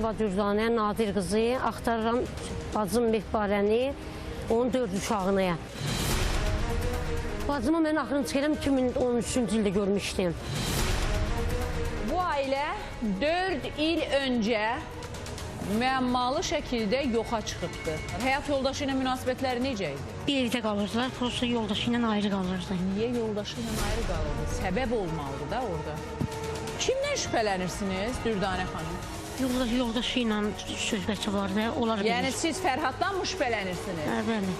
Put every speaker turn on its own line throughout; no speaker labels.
Mustafa Dürdanə, Nadir qızı, axtarıram bacım Mehbarəni, onun 4 uşağını. Bacımı mən axırıncı kələm 2013-cü ildə görmüşdüm.
Bu ailə 4 il öncə müəmmalı şəkildə yoxa çıxıbdı. Həyat yoldaşı ilə münasibətləri necə idi?
Bir evdə qalırdılar, prosta yoldaşı ilə ayrı qalırdı.
Niyə yoldaşı ilə ayrı qalırdı? Səbəb olmalıdır da orada. Kimdən şübhələnirsiniz Dürdanə xanım?
Yoldaşı ilə söhbəti vardı, onlar bilir.
Yəni siz Fərhaddan mı şübhələnirsiniz?
Bəli.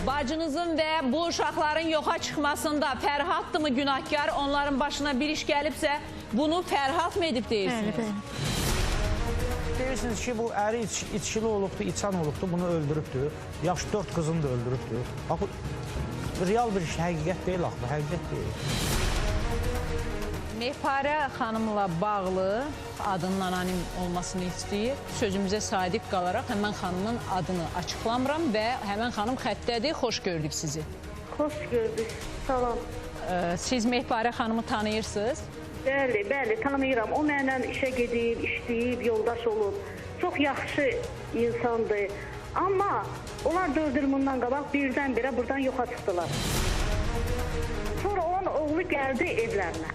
Bacınızın və bu uşaqların yoxa çıxmasında Fərhaddır mı günahkar? Onların başına bir iş gəlibsə bunu Fərhad mı edib deyirsiniz?
Bəli, bəli.
Deyirsiniz ki, bu əri içkili olubdur, içən olubdur, bunu öldürübdür. Yaş 4 qızını da öldürübdür. Bu real bir həqiqət deyil, axı, həqiqət deyil.
Mehparə xanımla bağlı adının anonim olmasını istəyir. Sözümüzə sadiq qalaraq həmən xanımın adını açıqlamıram və həmən xanım xəttədir. Xoş gördük sizi.
Xoş gördük. Salam.
Siz Mehparə xanımı tanıyırsınız?
Bəli, bəli, tanıyıram. O mənlə işə gedib, işləyib, yoldaş olub. Çox yaxşı insandır. Amma onlar 4 il bundan qabaq birdən-birə buradan yoxa çıxdılar. Sonra onun oğlu gəldi evlərinə.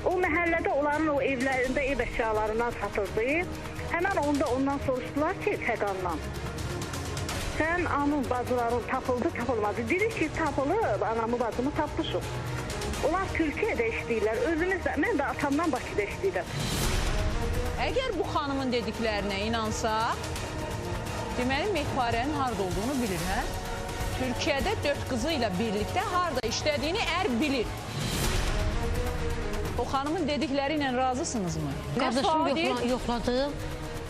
O məhəllədə onların o evlərində ev əşyalarından satırdı. Həmən onda ondan soruşdular ki, Fəqandan. Sən anın bacıların tapıldı, tapılmadı. Dedi ki, tapılıb, anamı bacımı tapmışıq. Onlar Türkiyədə işləyirlər. Özümüz də, mən də atamdan Bakıda işləyirəm.
Əgər bu xanımın dediklərinə inansaq, deməli Mehparənin harada olduğunu bilir, hə? Türkiyədə 4 qızı ilə birlikdə harada işlədiyini bilir. O xanımın dedikləri ilə razısınızmı?
Qardaşım yoxladı,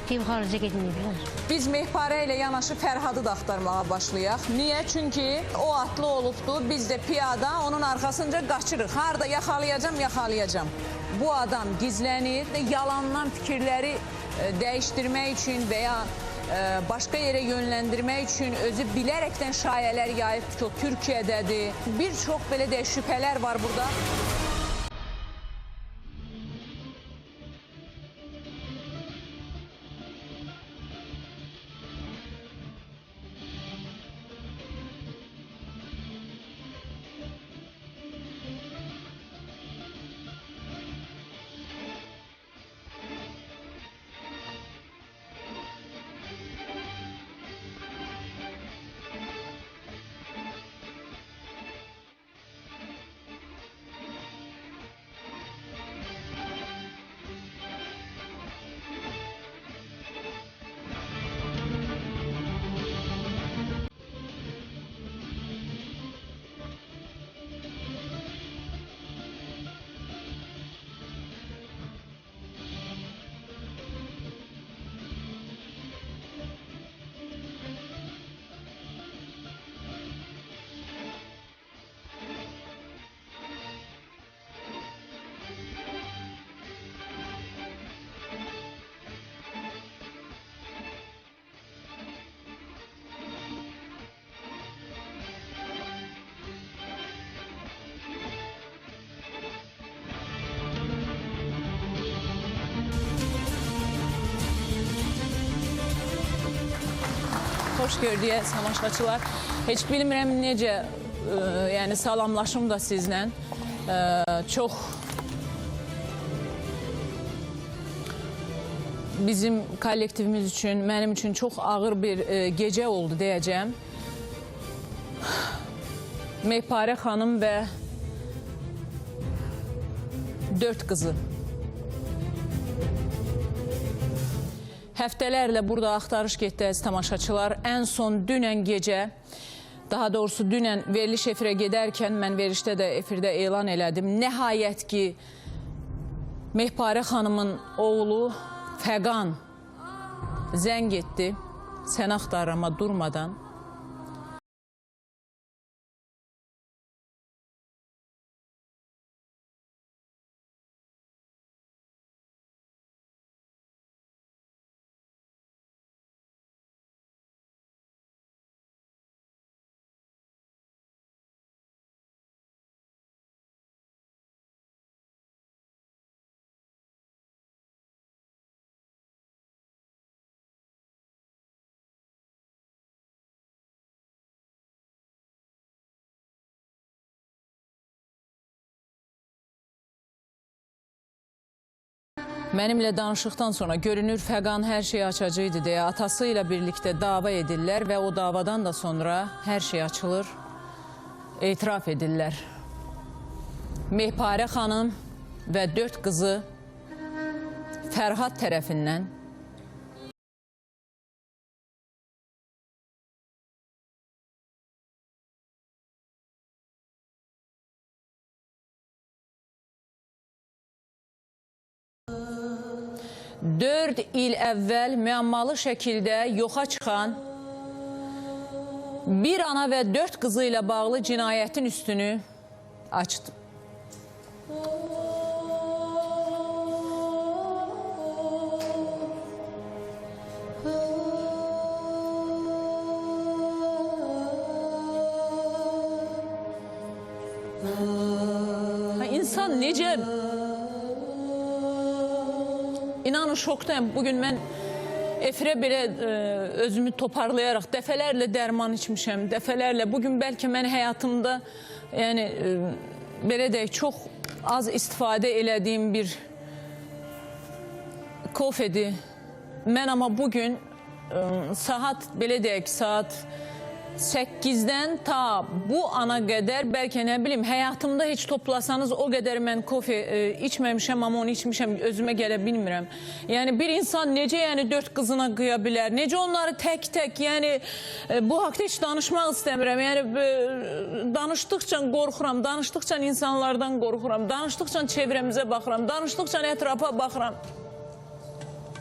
deyib xaricə gedməyiblər.
Biz Mehparə ilə yanaşı Fərhadı da axtarmağa başlayaq. Niyə? Çünki o atlı olubdu, biz də piyada onun arxasınca qaçırıq. Harada yaxalayacam. Bu adam gizlənir və yalandan fikirləri dəyişdirmək üçün və ya başqa yerə yönləndirmək üçün özü bilərəkdən şayələr yayıb ki, o Türkiyədədir. Bir çox belə də şübhələr var burada. Xoş gördük tamaşaçılar. Heç bilmirəm necə yəni salamlaşım da sizlə. Çox bizim kollektivimiz üçün, mənim üçün çox ağır bir gecə oldu deyəcəm. Mehparə xanım və 4 qızı. Həftələrlə burada axtarış getdi əziz tamaşaçılar. Ən son dünən gecə, daha doğrusu dünən veriliş efirə gedərkən mən verilişdə də efirdə elan elədim. Nəhayət ki, Mehparə xanımın oğlu Fəqan zəng etdi. Sən axtarama durmadan. Mənimlə danışıqdan sonra görünür Fəqan hər şeyi açacaqdı deyə atası ilə birlikdə dava edirlər və o davadan da sonra hər şey açılır, etiraf edirlər. Mehparə xanım və 4 qızı Fərhad tərəfindən dörd il əvvəl müəmmalı şəkildə yoxa çıxan bir ana və 4 qızı ilə bağlı cinayətin üstünü açdı. İnsan necə... İnanın şokdayım. Bugün mən efirə belə özümü toparlayaraq dəfələrlə dərman içmişəm, dəfələrlə. Bugün bəlkə mən həyatımda yəni belə deyək çox az istifadə elədiyim bir kofedir. Mən amma bugün saat belə deyək saat 8-dən ta bu ana qədər bəlkə nə bilim həyatımda heç toplasanız o qədər mən kofe içməmişəm amma onu içmişəm özümə gələ bilmirəm. Yəni bir insan necə yəni 4 qızına qıya bilər, necə onları tək-tək yəni bu haqda heç danışmaq istəmirəm. Yəni danışdıqca qorxuram, danışdıqca insanlardan qorxuram, danışdıqca çevrəmizə baxıram, danışdıqca ətrafa baxıram.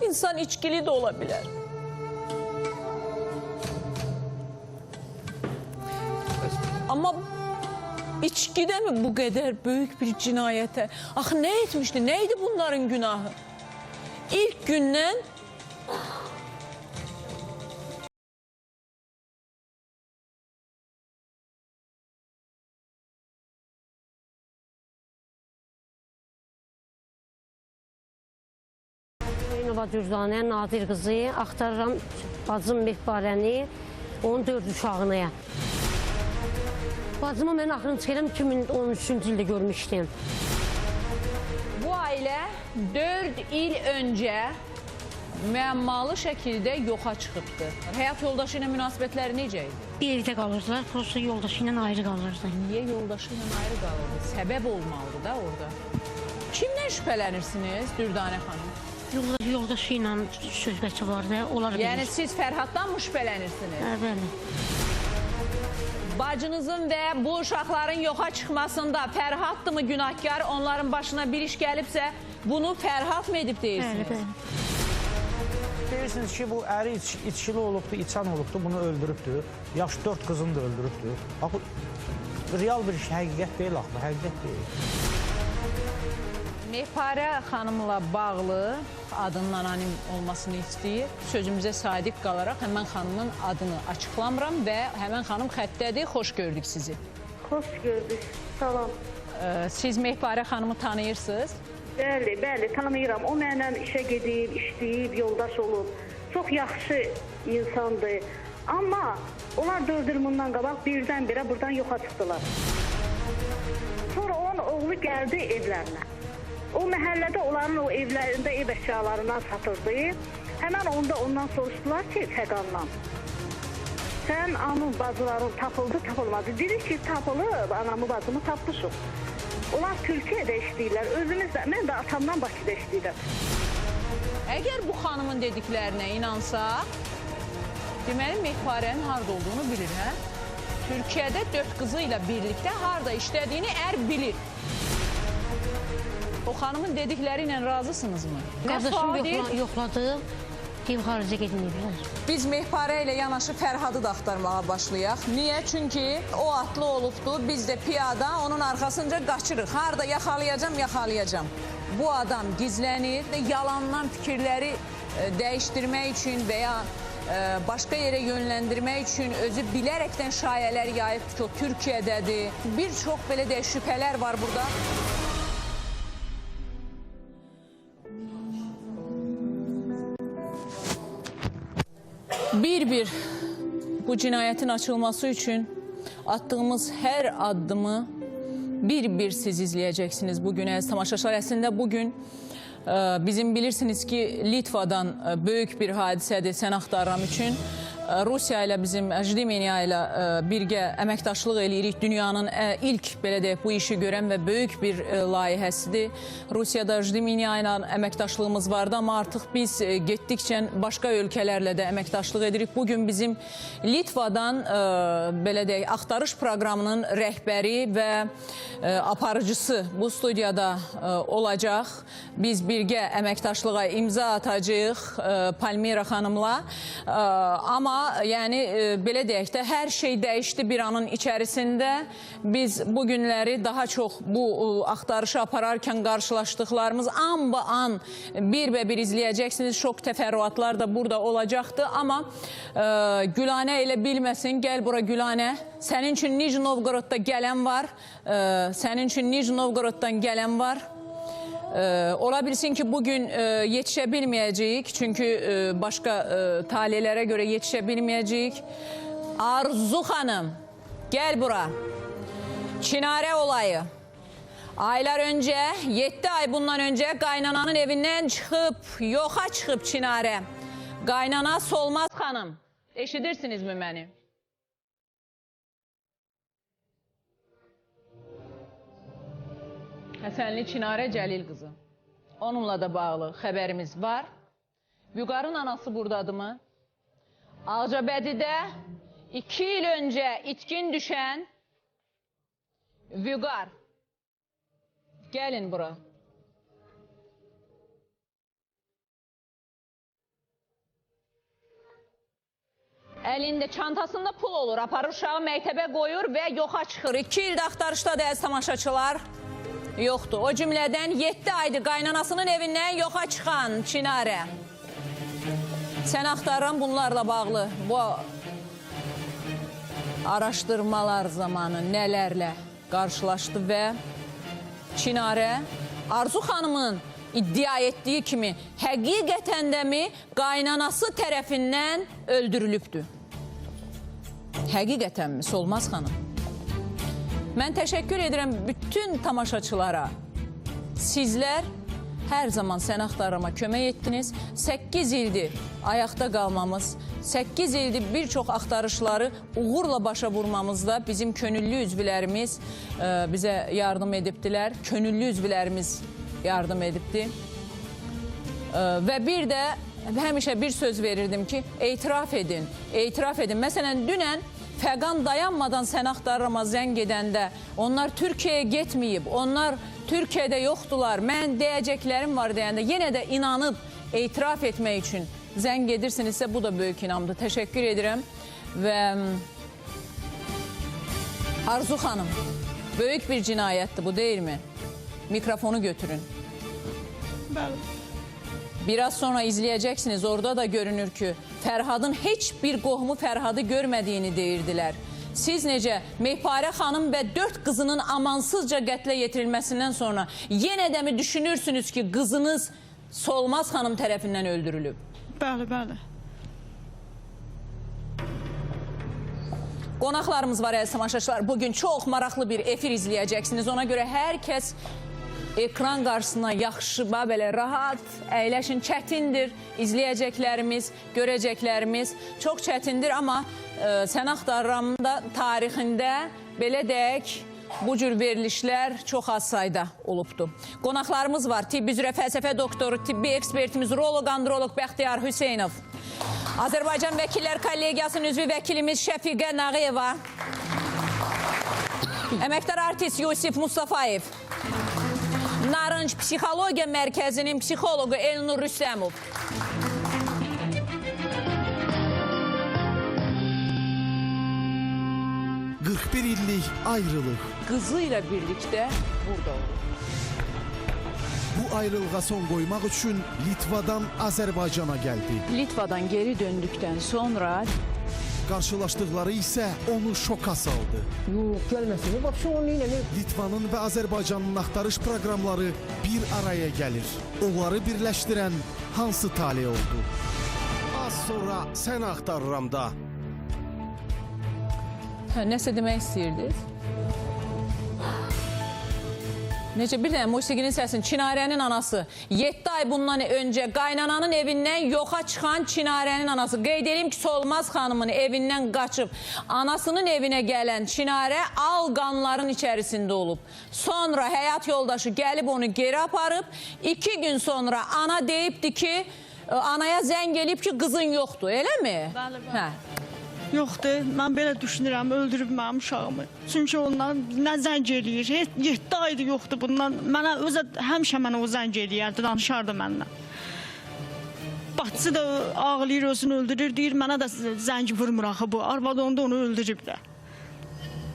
İnsan içkili də ola bilər. Amma içkidə mi bu qədər böyük bir cinayətə? Axı nə etmişdi? Nə idi bunların günahı? İlk gündən
Zeynəba Dürdanə, Nadir qızı, axtarıram bacım Mehparəni, onun 4 uşağını. Bacımı mən axırını çıxıram 2013-cü ildə görmüşdüm.
bu ailə 4 il öncə müəmmalı şəkildə yoxa çıxıbdı. Həyat yoldaşı ilə münasibətləri necə idi?
Bir evdə qalırdılar, prosta yoldaşı ilə ayrı qalırdı.
Niyə yoldaşı ilə ayrı qalırdı? Səbəb olmalıdır da orada. Kimdən şübhələnirsiniz Dürdanə xanım?
Yoldaşı ilə söhbəti vardı, onlar bilir.
Yəni siz Fərhaddan mı şübhələnirsiniz?
Bəli.
Bacınızın və bu uşaqların yoxa çıxmasında Fərhaddır mı günahkar? Onların başına bir iş gəlibsə bunu Fərhad mı edib deyirsiniz?
Bəli, bəli.
Deyirsiniz ki, bu əri içkili olubdu, içən olubdu, bunu öldürübdü. Yaş 4 qızını da öldürübdü. Bu real bir şey, həqiqət deyil axı, həqiqət deyil.
Mehparə xanımla bağlı adının anonim olmasını istəyir. Sözümüzə sadiq qalaraq həmən xanımın adını açıqlamıram və həmən xanım xəttədir. Xoş gördük sizi.
Xoş gördük. Salam.
Siz Mehparə xanımı tanıyırsınız?
Bəli, bəli, tanıyıram. O mənlə işə gedib, işləyib, yoldaş olub. Çox yaxşı insandır. Amma onlar 4 il bundan qabaq birdən-birə buradan yoxa çıxdılar. Sonra onun oğlu gəldi evlərinə. O məhəllədə onların o evlərində ev əşyalarından satırdı. Həmən onda ondan soruşdular ki, Fəqandan. Sən anın bacıların tapıldı, tapılmadı. Dedi ki, tapılıb, anamı bacımı tapmışıq. Onlar Türkiyədə işləyirlər. Özümüz də, mən də atamdan Bakıda işləyirəm.
Əgər bu xanımın dediklərinə inansaq, deməli Mehparənin harada olduğunu bilir, hə? Türkiyədə 4 qızı ilə birlikdə harada işlədiyini bilir. O xanımın dedikləri ilə razısınızmı?
Qardaşım yoxladı, deyib xaricə getməyiblər.
Biz Mehparə ilə yanaşı Fərhadı da axtarmağa başlayaq. Niyə? Çünki o atlı olubdu, biz də piyada onun arxasınca qaçırıq. Harada yaxalayacam. Bu adam gizlənir və yalandan fikirləri dəyişdirmək üçün və ya başqa yerə yönləndirmək üçün özü bilərəkdən şayələr yayıb ki, o Türkiyədədir. Bir çox belə də şübhələr var burada. Bir bu cinayetin açılması için attığımız her addımı bir siz izleyeceksiniz bugün əziz tamaşaçılar. Əslində bugün Bizim bilirsiniz ki Litvadan böyük bir hadisədir sən axtarıram üçün. Rusiya ilə bizim Jdemeniya ilə birgə əməkdaşlıq eləyirik. Dünyanın ilk belə deyək bu işi görən və böyük bir layihəsidir. Rusiyada Jdemeniya ilə əməkdaşlığımız vardı, amma artıq biz getdikcə başqa ölkələrlə də əməkdaşlıq edirik. Bugün bizim Litvadan belə deyək axtarış proqramının rəhbəri və aparıcısı bu studiyada olacaq. Biz birgə əməkdaşlığa imza atacağıq Palmira xanımla. Amma yəni belə deyək də hər şey dəyişdi bir anın içərisində. Biz bu günləri daha çox bu axtarışı apararkən qarşılaşdıqlarımız an bir izləyəcəksiniz. Şok təfərrüatlar da burada olacaqdı. Amma Gülanə elə bilməsin. Gəl bura Gülanə. Sənin üçün Nijni Novgorodda gələn var. Sənin üçün Nijni Novgoroddan gələn var. Ola bilsin ki bugün yetişə bilməyəcəyik, çünki başqa talelərə görə yetişə bilməyəcəyik. Arzu xanım, gəl bura. Çinarə olayı. Aylar öncə, 7 ay bundan öncə qaynananın evindən çıxıb, yoxa çıxıb Çinarə. Qaynana Solmaz xanım, eşidirsinizmi məni? Həsənli Çinarə Cəlil qızı. Onunla da bağlı xəbərimiz var. Vüqarın anası buradadırmı? Ağcabədidə 2 il öncə itkin düşən Vüqar. Gəlin bura. Əlində, çantasında pul olur. Aparır uşağı məktəbə qoyur və yoxa çıxır. 2 ildə axtarışdadır əziz tamaşaçılar. Yoxdur. O cümlədən 7 aydır qaynanasının evindən yoxa çıxan Çinarə. Sən axtarıram bunlarla bağlı. Bu araşdırmalar zamanı nələrlə qarşılaşdı və Çinarə Arzu xanımın iddia etdiyi kimi həqiqətən də mi qaynanası tərəfindən öldürülübdür? Həqiqətən mi Solmaz xanım? Mən təşəkkür edirəm bütün tamaşaçılara. Sizlər hər zaman Sən Axtarırama kömək etdiniz. 8 ildir ayaqda qalmamız, 8 ildir bir çox axtarışları uğurla başa vurmamızda bizim könüllü üzvlərimiz bizə yardım edibdilər. Könüllü üzvlərimiz yardım edibdi. Və bir də həmişə bir söz verirdim ki, etiraf edin, etiraf edin. Məsələn, dünən Fəqan dayanmadan Sən Axtarırama zəng edəndə onlar Türkiyəyə getməyib, onlar Türkiyədə yoxdular, mən deyəcəklərim var deyəndə yenə də inanıb etiraf etmək üçün zəng edirsinizsə bu da böyük inamdır. Təşəkkür edirəm və Arzu xanım, böyük bir cinayətdir bu deyilmi? Mikrofonu götürün.
Bəli.
Biraz sonra izləyəcəksiniz, orada da görünür ki, Fərhadın heç bir qohumu Fərhadı görmədiyini deyirdilər. Siz necə Mehparə xanım və 4 qızının amansızca qətlə yetirilməsindən sonra yenə də mi düşünürsünüz ki, qızınız Solmaz xanım tərəfindən öldürülüb?
Bəli, bəli.
Qonaqlarımız var əziz tamaşaçılar. Bugün çox maraqlı bir efir izləyəcəksiniz. Ona görə hər kəs ekran qarşısına yaxşı, belə rahat əyləşin. Çətindir izləyəcəklərimiz, görəcəklərimiz. Çox çətindir, amma Sən Axtarıramda tarixində belə deyək, bu cür verilişlər çox az sayda olubdur. Qonaqlarımız var. Tibb üzrə fəlsəfə doktoru, tibbi ekspertimiz, uroloq, androloq Bəxtiyar Hüseynov. Azərbaycan Vəkillər Kollegiyasının üzvü vəkilimiz Şəfiqə Nağıyeva. Əməkdar artist Yusif Mustafayev. Narınc Psixologiya Mərkəzinin psixoloqu Elnur Rüstəmov.
Bir illik ayrılıq.
Qızı ilə birlikdə burada olur.
Bu ayrılığa son qoymaq üçün Litvadan Azərbaycana gəldi.
Litvadan geri döndükdən sonra
Qarşılaşdıqları isə onu şoka saldı.
Yox, gəlməsin. Bax, şu onu ilə
Litvanın və Azərbaycanın axtarış proqramları bir araya gəlir. Onları birləşdirən hansı tale oldu? Az sonra Sən Axtarıramda.
Nəsə demək istəyirdiniz? Necə bir dənə musiqinin səsini, Çinarənin anası 7 ay bundan öncə qaynananın evindən yoxa çıxan Çinarənin anası. Qeyd edeyim ki, Solmaz xanımın evindən qaçıb anasının evinə gələn Çinarə al qanların içərisində olub. Sonra həyat yoldaşı gəlib onu geri aparıb. 2 gün sonra ana deyibdi ki, anaya zəng eləyib ki, qızın yoxdur, eləmi?
Bəli, bəli.
Hə.
Yoxdur, mən belə düşünürəm, öldürüb mənim uşağımı. Çünki ondan nə zəng eləyir, 7 aydır yoxdur bundan. Mənə həmişə mənə o zəng eləyərdi, danışardı mənlə. Bacısı da ağlayır, özünü öldürür, deyir, mənə də zəng vurmur axı bu. Arvad onda onu öldürüb də.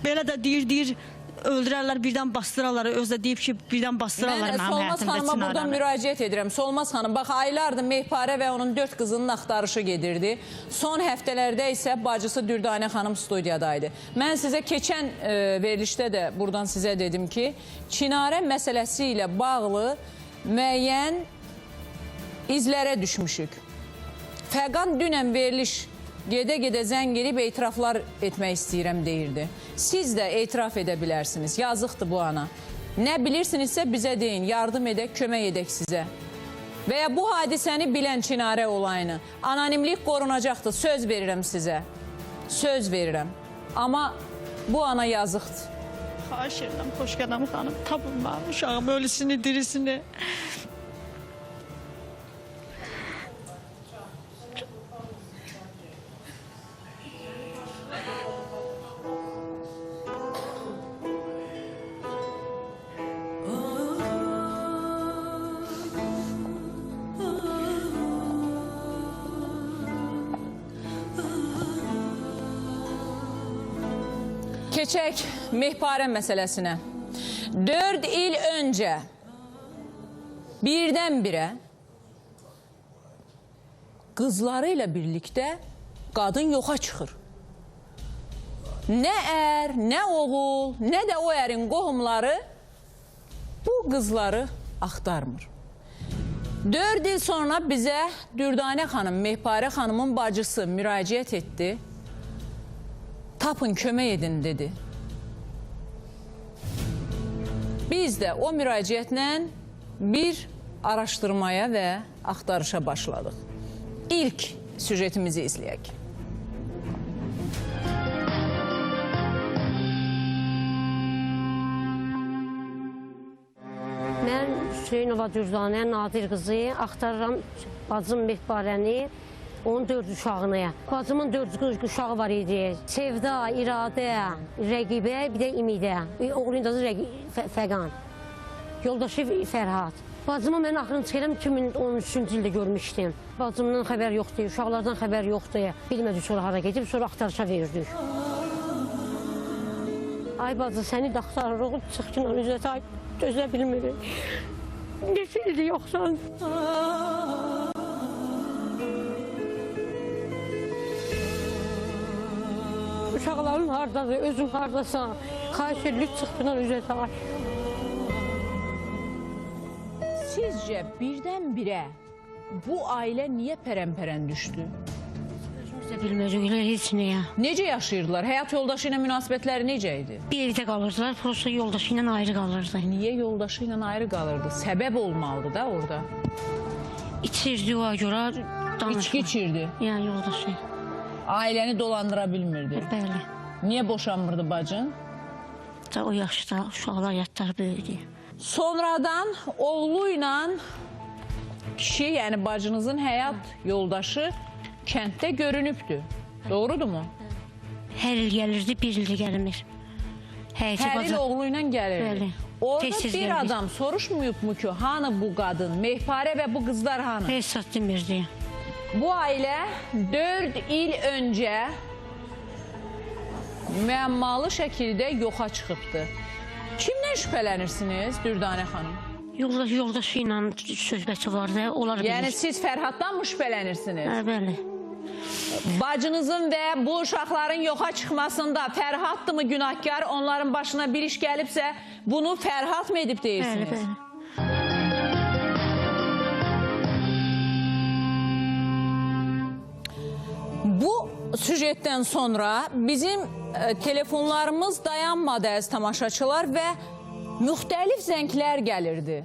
Belə də deyir, öldürərlər, birdən bastırarlar. Özdə deyib ki, birdən bastırarlar mənim
Solmaz
həyatımda
xanıma buradan
Çinarəni.
müraciət edirəm. Solmaz xanım, bax aylardır Mehparə və onun 4 qızının axtarışı gedirdi. Son həftələrdə isə bacısı Dürdanə xanım studiyadaydı. Mən sizə keçən verilişdə də buradan sizə dedim ki, Çinarə məsələsi ilə bağlı müəyyən izlərə düşmüşük. Fəqan dünən veriliş gedə-gedə zəng elib etiraflar etmək istəyirəm deyirdi. Siz də etiraf edə bilərsiniz. Yazıqdır bu ana. Nə bilirsinizsə bizə deyin, yardım edək, kömək edək sizə. Və ya bu hadisəni bilən Çinarə olayını. Anonimlik qorunacaqdır, söz verirəm sizə. Söz verirəm. Amma bu ana yazıqdır.
Xahiş edirəm, Xoşqədəm xanım, tapın mənim uşağım ölüsünü, dirisini.
Keçək Mehparə məsələsinə. 4 il öncə birdən-birə qızları ilə birlikdə qadın yoxa çıxır. Nə ər, nə oğul, nə də o ərin qohumları bu qızları axtarmır. 4 il sonra bizə Dürdanə xanım, Mehparə xanımın bacısı müraciət etdi. Tapın, kömək edin, dedi. Biz də o müraciətlə bir araşdırmaya və axtarışa başladıq. İlk süjetimizi izləyək.
Mən Hüseynova Dürdanə Nadir qızı axtarıram bacım Mehparəni. Onun 4 uşağını. Bacımın 4 uşağı var idi. Sevda, İradə, Rəqibə, bir də İmidə. Oğlun da Fəqan. Yoldaşı Fərhad. Bacımı mən axırıncı kələm 2013-cü ildə görmüşdüm. Bacımdan xəbər yoxdur, uşaqlardan xəbər yoxdur. Bilmədik sonra hara gedib, sonra axtarışa verdik. Ay bacı, səni də axtarırıq, çıx ki, üzrətə dözə bilmirik. Neçə ildir yoxsan? Uşaqların hardadır, özün hardasan, xahiş edirik çıxdığından üzrətə.
Sizcə birdən-birə bu ailə niyə pərəmpərən düşdü?
Özümüzdə bilmirik, heç nəyə.
Necə yaşayırdılar? Həyat yoldaşı ilə münasibətləri necə idi?
Bir evdə qalırdılar, prosta yoldaşı ilə ayrı qalırdı.
Niyə yoldaşı ilə ayrı qalırdı? Səbəb olmalıdır da orada.
İçirdi o görə danışma.
İçki içirdi.
Yəni yoldaşı.
Ailəni dolandıra bilmirdi.
Bəli.
Niyə boşanmırdı bacın?
O yaşda uşaqlar yatlar böyüdü.
Sonradan oğlu ilə kişi, yəni bacınızın həyat yoldaşı kənddə görünübdü. Doğrudurmu?
Hər il gəlirdi, bir ildə gəlmir.
Hər il oğlu ilə gəlirdi.
Bəli.
Orada
Tez-tez
bir
gəldik.
adam soruşmuyub mu ki, hanı bu qadın, Mehparə və bu qızlar hanı?
Hesab demirdi.
Bu ailə 4 il öncə müəmmalı şəkildə yoxa çıxıbdı. Kimdən şübhələnirsiniz Dürdanə xanım?
Yoldaşı ilə söhbəti vardı, onlar bilir.
Yəni siz Fərhaddan mı şübhələnirsiniz?
Bəli.
Bacınızın və bu uşaqların yoxa çıxmasında Fərhaddır mı günahkar? Onların başına bir iş gəlibsə bunu Fərhad mı edib deyirsiniz?
Bəli, bəli.
Bu süjetdən sonra bizim telefonlarımız dayanmadı əziz tamaşaçılar və müxtəlif zənglər gəlirdi.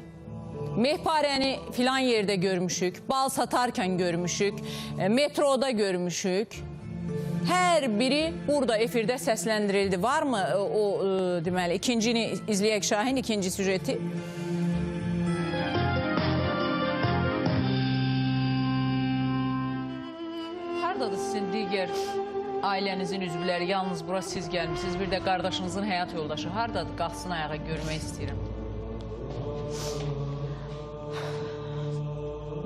Mehparəni filan yerdə görmüşük, bal satarkən görmüşük, metroda görmüşük. Hər biri burada efirdə səsləndirildi. Varmı o deməli, ikincini izləyək Şahin, ikinci süjeti? Haradadır sizin digər ailənizin üzvləri? Yalnız bura siz gəlmişsiniz, bir də qardaşınızın həyat yoldaşı. Haradadır? Qalxsın ayağa, görmək istəyirəm.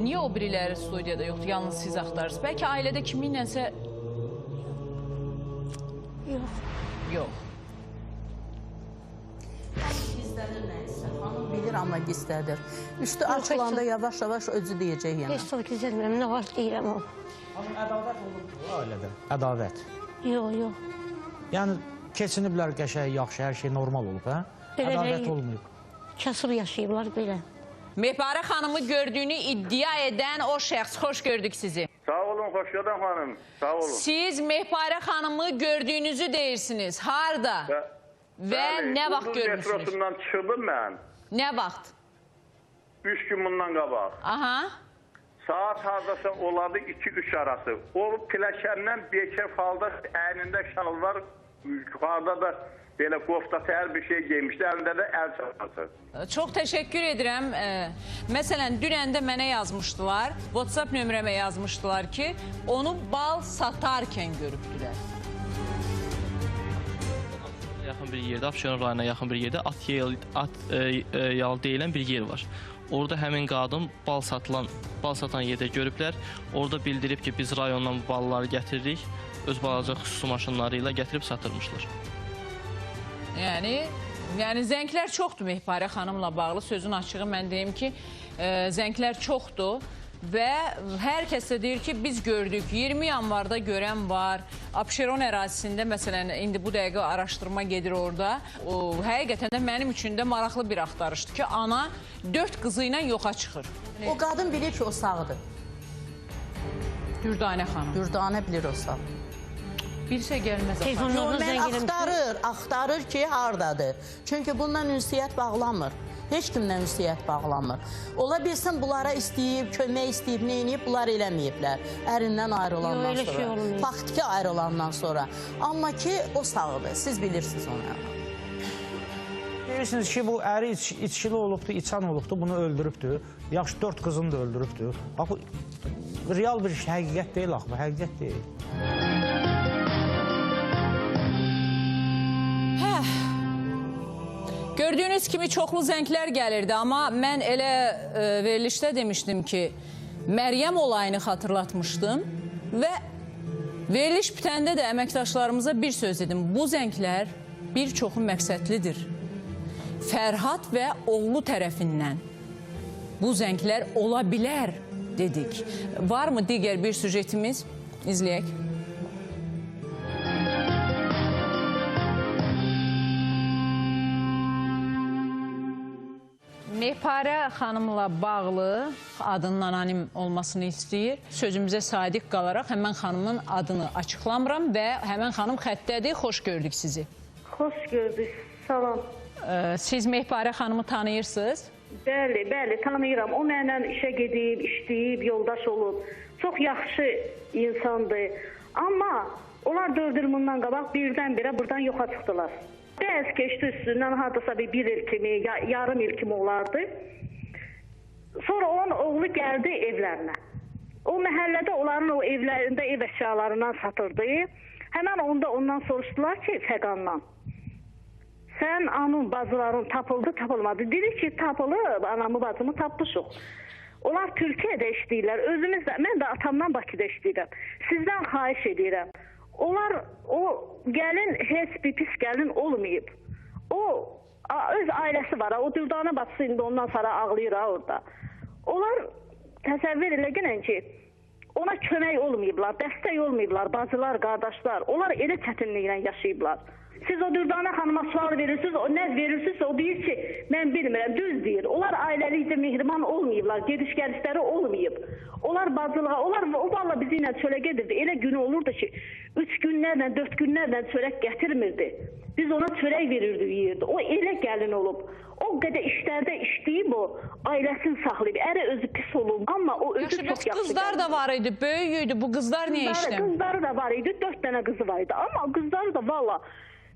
Niyə o biriləri studiyada yoxdur, yalnız siz axtarırsınız? Bəlkə ailədə kiminlənsə... Yox.
Gizlədir nəysə, xanım bilir, amma gizlədir. Üstü açılanda yavaş-yavaş özü deyəcək yenə.
Heç çox gizlətmirəm, nə var deyirəm o.
Amma ədavət olub ailədə, ədavət.
Yox.
Yəni, keçiniblər qəşəng, yaxşı, hər şey normal olub, hə? Ədavət olmayıb.
Kasıb yaşayıblar belə.
Mehparə xanımı gördüyünü iddia edən o şəxs, xoş gördük sizi.
Sağ olun, xoş gördüm xanım, sağ olun.
Siz Mehparə xanımı gördüyünüzü deyirsiniz, harada və nə vaxt görmüşsünüz?
Metrosundan çıxdım mən.
Nə vaxt?
3 gün bundan qabaq.
Aha.
Saat hardasa oladı 2-3 arası. O pilləkəndən bekə falda əynində şalvar, yuxarıda da belə qofta təhər bir şey geymişdi, əlində də əl çantası.
Çox təşəkkür edirəm. Məsələn, dünən də mənə yazmışdılar, WhatsApp nömrəmə yazmışdılar ki, onu bal satarkən görübdülər.
Yaxın bir yerdə, Abşeron rayonuna yaxın bir yerdə at yalı deyilən bir yer var. Orada həmin qadın bal satan yerdə görüblər. Orada bildirib ki, biz rayondan bu balları gətiririk, öz balaca xüsusi maşınları ilə gətirib satırmışlar.
Yəni zənglər çoxdur Mehparə xanımla bağlı. Sözün açığı mən deyim ki, zənglər çoxdur və hər kəs də deyir ki, biz gördük. 20 yanvarda görən var. Abşeron ərazisində, məsələn, indi bu dəqiqə araşdırma gedir orada. Həqiqətən də mənim üçün də maraqlı bir axtarışdır ki, ana 4 qızı ilə yoxa çıxır.
O qadın bilir ki, o sağdır.
Dürdanə xanım.
Dürdanə bilir o sağ.
Bilsə gəlməz.
Mən axtarır ki, haradadır. Çünki bundan ünsiyyət bağlanmır. Heç kimdən ünsiyyət bağlanmır. Ola bilsin, bunlara istəyib, kömək istəyib, neyniyib, bunlar eləməyiblər. Ərindən ayrılandan sonra. Faktiki ayrılandan sonra. Amma ki, o sağdır. Siz bilirsiniz onu.
Bilirsiniz ki, bu əri içkili olubdu, içən olubdu, bunu öldürübdü. Yaxşı, 4 qızını da öldürübdü. Bax, bu real bir iş, həqiqət deyil, axı, həqiqət deyil.
Gördüyünüz kimi çoxlu zənglər gəlirdi, amma mən elə verilişdə demişdim ki, Məryəm olayını xatırlatmışdım və veriliş bitəndə də əməkdaşlarımıza bir söz dedim. Bu zənglər bir çoxu məqsədlidir. Fərhad və oğlu tərəfindən bu zənglər ola bilər dedik. Varmı digər bir süjetimiz? İzləyək. Mehparə xanımla bağlı adının anonim olmasını istəyir. Sözümüzə sadiq qalaraq həmən xanımın adını açıqlamıram və həmən xanım xəttədir. Xoş gördük sizi.
Xoş gördük, salam.
Siz Mehparə xanımı tanıyırsınız?
Bəli, tanıyıram. O mənlə işə gedib, işləyib, yoldaş olub. Çox yaxşı insandır. Amma onlar 4 il bundan qabaq birdən-birə buradan yoxa çıxdılar. Bəzi keçdi üstündən, hardasa bir il kimi, yarım il kimi olardı. Sonra onun oğlu gəldi evlərinə. O məhəllədə onların o evlərində ev əşyalarından satırdı. Həmən onda ondan soruşdular ki, Fəqandan. Sən anın bacıların tapıldı, tapılmadı. Dedi ki, tapılıb, anamı bacımı tapmışıq. Onlar Türkiyədə işləyirlər. Mən də atamdan Bakıda işləyirəm. Sizdən xahiş edirəm. Onlar, o gəlin heç bir pis gəlin olmayıb. O öz ailəsi var, o Dürdanə bacısı indi ondan sonra ağlayır orada. Onlar təsəvvür eləginən ki, ona kömək olmayıblar, dəstək olmayıblar, bacılar, qardaşlar. Onlar elə çətinliklə yaşayıblar. Siz o Dürdane xanıma sual verirsiniz, o nə verirsinizsə o deyir ki, mən bilmirəm, düz deyir. Onlar ailəlikcə mehriban olmayıblar, gediş-gəlişləri olmayıb. Onlar bacılığa, o valla bizi ilə çölə gedirdi. Elə günü olurdu ki, 3 günlərlə, 4 günlərlə çörək gətirmirdi. Biz ona çörək verirdik, yiyirdi. O elə gəlin olub. O qədər işlərdə işləyib o, ailəsini saxlayıb. Əri özü pis olub, amma o özü çox yaxşı.
Qızlar da var idi, böyük idi. Bu qızlar niyə işləmir?
Qızları da var idi, 4 dənə qızı var idi. Amma qızları da valla,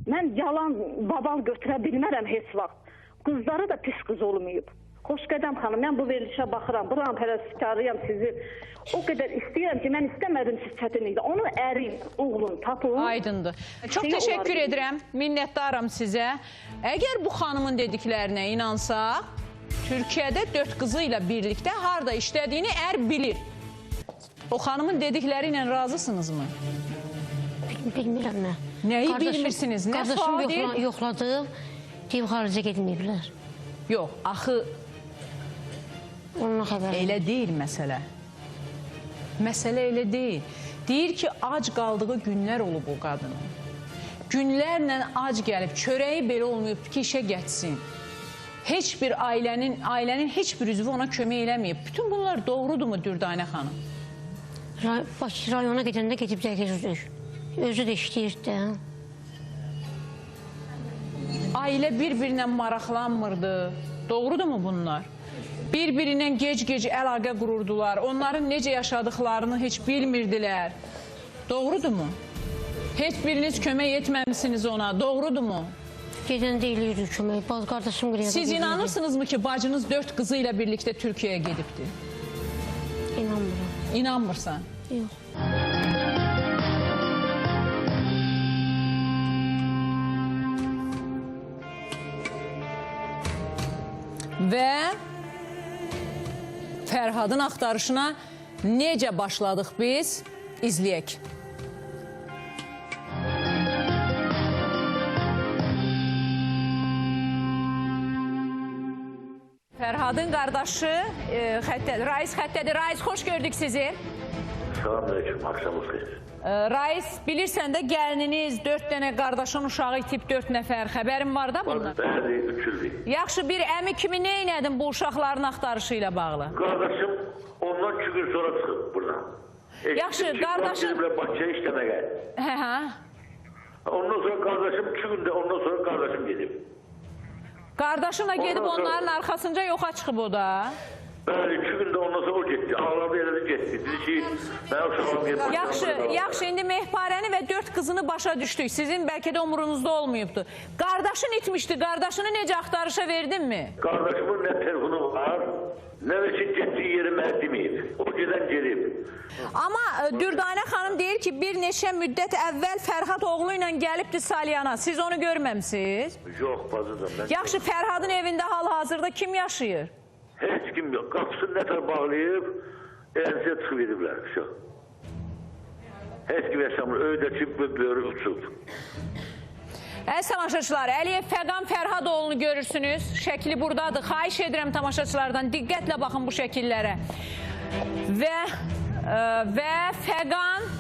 mən yalan babal götürə bilmərəm heç vaxt. Qızları da pis qız olmayıb. Xoşqədəm xanım, mən bu verilişə baxıram, buram pərəstişkarıyam sizi. O qədər istəyirəm ki, mən istəmədim siz çətinlikdə. Onun əri, oğlun tapın.
Aydındır. Çox təşəkkür edirəm, minnətdaram sizə. Əgər bu xanımın dediklərinə inansaq, Türkiyədə 4 qızı ilə birlikdə harada işlədiyini ər bilir. O xanımın dedikləri ilə razısınızmı?
Bilmirəm mən.
Nəyi bilmirsiniz? Nə sual deyil?
Qardaşım yoxladı, deyib xaricə gedməyiblər.
Yox, axı
Onunla xəbər.
elə deyil məsələ. Məsələ elə deyil. Deyir ki, ac qaldığı günlər olub o qadının. Günlərlə ac gəlib, çörəyi belə olmayıb ki, işə getsin. Heç bir ailənin heç bir üzvü ona kömək eləməyib. Bütün bunlar doğrudurmu Dürdanə xanım?
Bakı rayona gedəndə gedib gəlirik. Özü də işləyirdi.
Ailə bir-birinə maraqlanmırdı. Doğrudurmu bunlar? Bir-birinə gec-gec əlaqə qururdular. Onların necə yaşadıklarını heç bilmirdilər. Doğrudurmu? Heç biriniz kömək etməmişsiniz ona. Doğrudurmu?
Gedəndə eləyirik kömək. Qardaşım qırıya.
Siz inanırsınızmı ki, bacınız 4 qızı ilə birlikdə Türkiyəyə gedibdi?
İnanmıram.
İnanmırsan?
Yox.
Və Fərhadın axtarışına necə başladıq biz? İzləyək. Fərhadın qardaşı Rais xəttədir. Rais, xoş gördük sizi.
Salamünaleyküm, axşamınız xeyir.
Rais, bilirsən də gəlininiz 4 dənə qardaşın uşağı itib 4 nəfər. Xəbərin var da bundan?
Bəli, 3 ildir.
Yaxşı, bir əmi kimi nə elədin bu uşaqların axtarışı ilə bağlı?
Qardaşım ondan 2 gün sonra çıxıb buradan.
Yaxşı, qardaşım...
Bakıya işləməyə.
Hə.
Ondan sonra qardaşım 2 gündə, ondan sonra qardaşım gedib.
Qardaşınla gedib onların arxasınca yoxa çıxıb o da.
Bəli, 2 gündə ondan sonra o getdi. Ağladı, elədi, getdi. Dedi ki, mən uşağım getdim.
Yaxşı, indi Mehparəni və 4 qızını başa düşdük. Sizin bəlkə də umurunuzda olmayıbdır. Qardaşın itmişdi, qardaşını necə axtarışa verdinmi?
Qardaşımın nə telefonu var, nə də ki, getdiyi yeri mənə deməyib. O gedən gelib.
Amma Dürdanə xanım deyir ki, bir neçə müddət əvvəl Fərhad oğlu ilə gəlibdi Salyana. Siz onu görməmsiniz?
Yox, bacıdım.
Yaxşı, Fərhadın evində hal-hazırda kim yaşayır?
Heç kim yox. Qapısını nətər bağlayıb, əlinizə çıxıb ediblər. Heç kim yaşamır. Öydəki böyrü uçub.
Əziz tamaşaçılar, Əliyev Fəqan Fərhadoğlu'nu görürsünüz. Şəkli buradadır. Xahiş edirəm tamaşaçılardan diqqətlə baxın bu şəkillərə. Və Fəqan,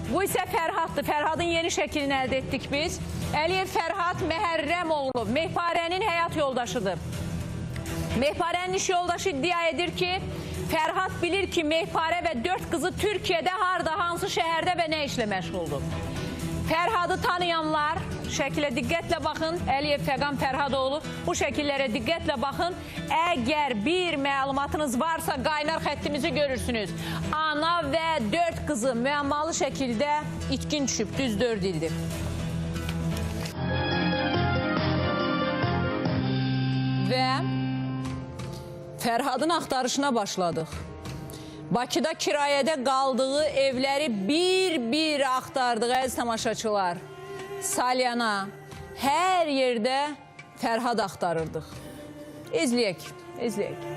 bu isə Fərhaddır. Fərhadın yeni şəklini əldə etdik biz. Əliyev Fərhad Məhərrəmoğlu, Mehparənin həyat yoldaşıdır. Mehparənin iş yoldaşı iddia edir ki, Fərhad bilir ki, Mehparə və 4 qızı Türkiyədə harda, hansı şəhərdə və nə işlə məşğuldur. Fərhadı tanıyanlar, şəkilə diqqətlə baxın, Əliyev Fəqan Fərhadoğlu, bu şəkillərə diqqətlə baxın. Əgər bir məlumatınız varsa, qaynar xəttimizi görürsünüz. Ana və 4 qızı müəmmalı şəkildə itkin düşüb, düz 4 ildir. Və Fərhadın axtarışına başladıq. Bakıda kirayədə qaldığı evləri bir-bir axtardıq, əziz tamaşaçılar. Salyana, hər yerdə Fərhad axtarırdıq. İzləyək, izləyək.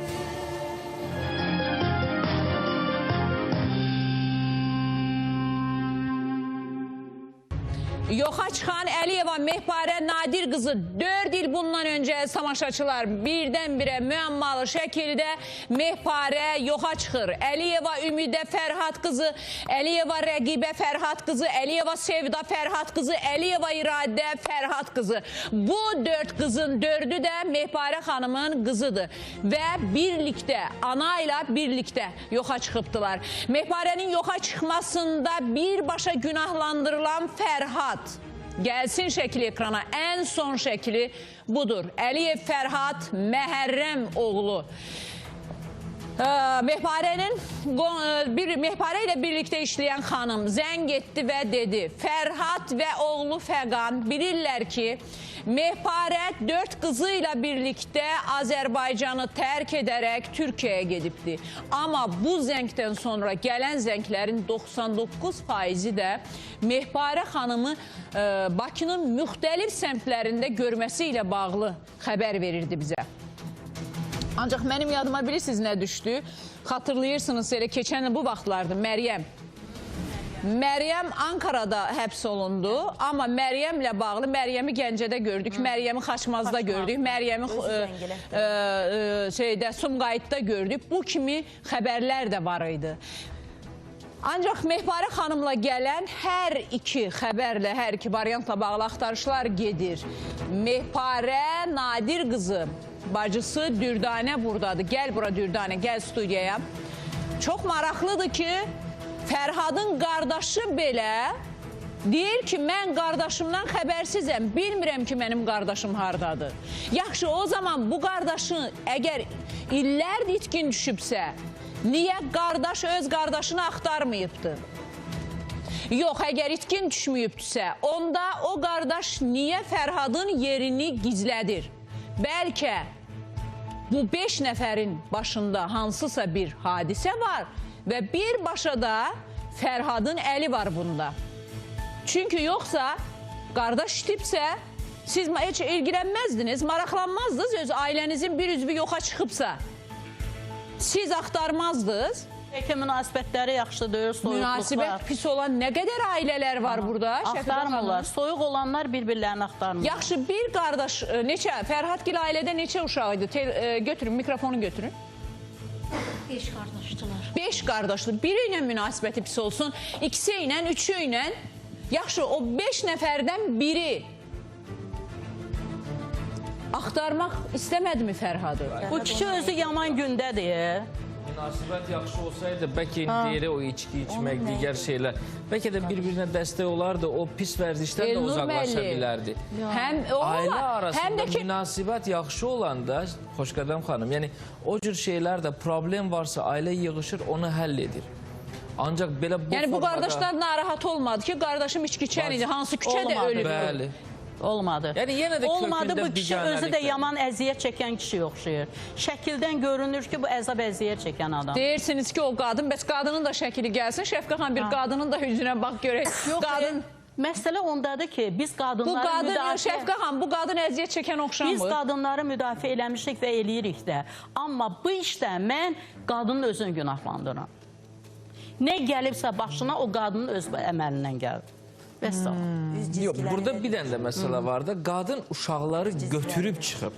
Yoxa çıxan Əliyeva Mehparə Nadir qızı 4 il bundan öncə tamaşaçılar birdən-birə müəmmalı şəkildə Mehparə yoxa çıxır. Əliyeva Ümidə Fərhad qızı, Əliyeva Rəqibə Fərhad qızı, Əliyeva Sevda Fərhad qızı, Əliyeva İradə Fərhad qızı. Bu 4 qızın 4'ü də Mehparə xanımın qızıdır və birlikdə, ana ilə birlikdə yoxa çıxıbdılar. Mehparənin yoxa çıxmasında birbaşa günahlandırılan Fərhad. Gəlsin şəkli ekrana. Ən son şəkli budur. Əliyev Fərhad Məhərrəm oğlu. Mehparə ilə birlikdə işləyən xanım zəng etdi və dedi, Fərhad və oğlu Fəqan bilirlər ki, Mehparə 4 qızı ilə birlikdə Azərbaycanı tərk edərək Türkiyəyə gedibdi. Amma bu zəngdən sonra gələn zənglərin 99%-i də Mehparə xanımı Bakının müxtəlif səmtlərində görməsi ilə bağlı xəbər verirdi bizə. Ancaq mənim yadıma bilirsiniz nə düşdü? Xatırlayırsınız elə keçən bu vaxtlardır Məryəm. Məryəm Ankara'da həbs olundu, amma Məryəmlə bağlı, Məryəmi Gəncədə gördük, Məryəmi Xaçmazda gördük, Məryəmi Sumqayıtda gördük. Bu kimi xəbərlər də var idi. Ancaq Mehparə xanımla gələn hər iki xəbərlə, hər iki variantla bağlı axtarışlar gedir. Mehparə Nadir qızı, bacısı Dürdanə buradadır. Gəl bura Dürdanə, gəl studiyaya. Çox maraqlıdır ki, Fərhadın qardaşı belə deyir ki, mən qardaşımdan xəbərsizəm, bilmirəm ki, mənim qardaşım hardadır. Yaxşı, o zaman bu qardaşı əgər illərdir itkin düşübsə, niyə qardaş öz qardaşını axtarmayıbdır? Yox, əgər itkin düşməyibdirsə, onda o qardaş niyə Fərhadın yerini gizlədir? Bəlkə bu 5 nəfərin başında hansısa bir hadisə var və birbaşa da Fərhadın əli var bunda. Çünki yoxsa qardaş itibsə, siz heç ilgilənməzdiniz, maraqlanmazdınız öz ailənizin bir üzvü yoxa çıxıbsa. Siz axtarmazdınız.
Bəlkə münasibətləri yaxşıdır, soyuqluqlar.
Münasibət pis olan nə qədər ailələr var burada?
Axtarmırlar, soyuq olanlar bir-birlərini axtarmırlar.
Yaxşı, bir qardaş, Fərhadgil ailədə neçə uşaq idi? Götürün, mikrofonu götürün.
5 qardaşdılar.
5 qardaşdır. Biri ilə münasibəti pis olsun, ikisi ilə, üçü ilə. Yaxşı, o 5 nəfərdən biri axtarmaq istəmədimi Fərhadı?
Bu kişi özü yaman gündədir.
Münasibət yaxşı olsaydı, bəlkə deyəri o içki içmək, digər şeylər, bəlkə də bir-birinə dəstək olardı, o pis vərdişdən də uzaqlaşa bilərdi. Ailə arasında münasibət yaxşı olanda, Xoşqədəm xanım, yəni o cür şeylərdə problem varsa, ailə yığışır, onu həll edir. Ancaq belə bu formada...
Yəni bu qardaşlar narahat olmadı ki, qardaşım içki içən idi, hansı küçədə ölüb.
Bəli.
Olmadı.
Yəni yenə də
olmadı, bu kişi özü də
biganəlikdir.
yaman əziyyət çəkən kişiyə oxşayır. Şəkildən görünür ki, bu əzab əziyyət çəkən adam.
Deyirsiniz ki, o qadın, bəs qadının da şəkili gəlsin. Şəfqə xan, bir qadının da üzünə bax görək.
Yox, məsələ ondadır ki, biz qadınları müdafiə...
Şəfqə xan, bu qadın əziyyət çəkən oxşamır.
Biz qadınları müdafiə eləmişik və eləyirik də. Amma bu işdə mən qadının özünü günahlandırıram. Nə gəlibsə başına, o qadının öz əməlindən gəlir.
Yox, burada bir dənə də məsələ var da, qadın uşaqları götürüb çıxıb.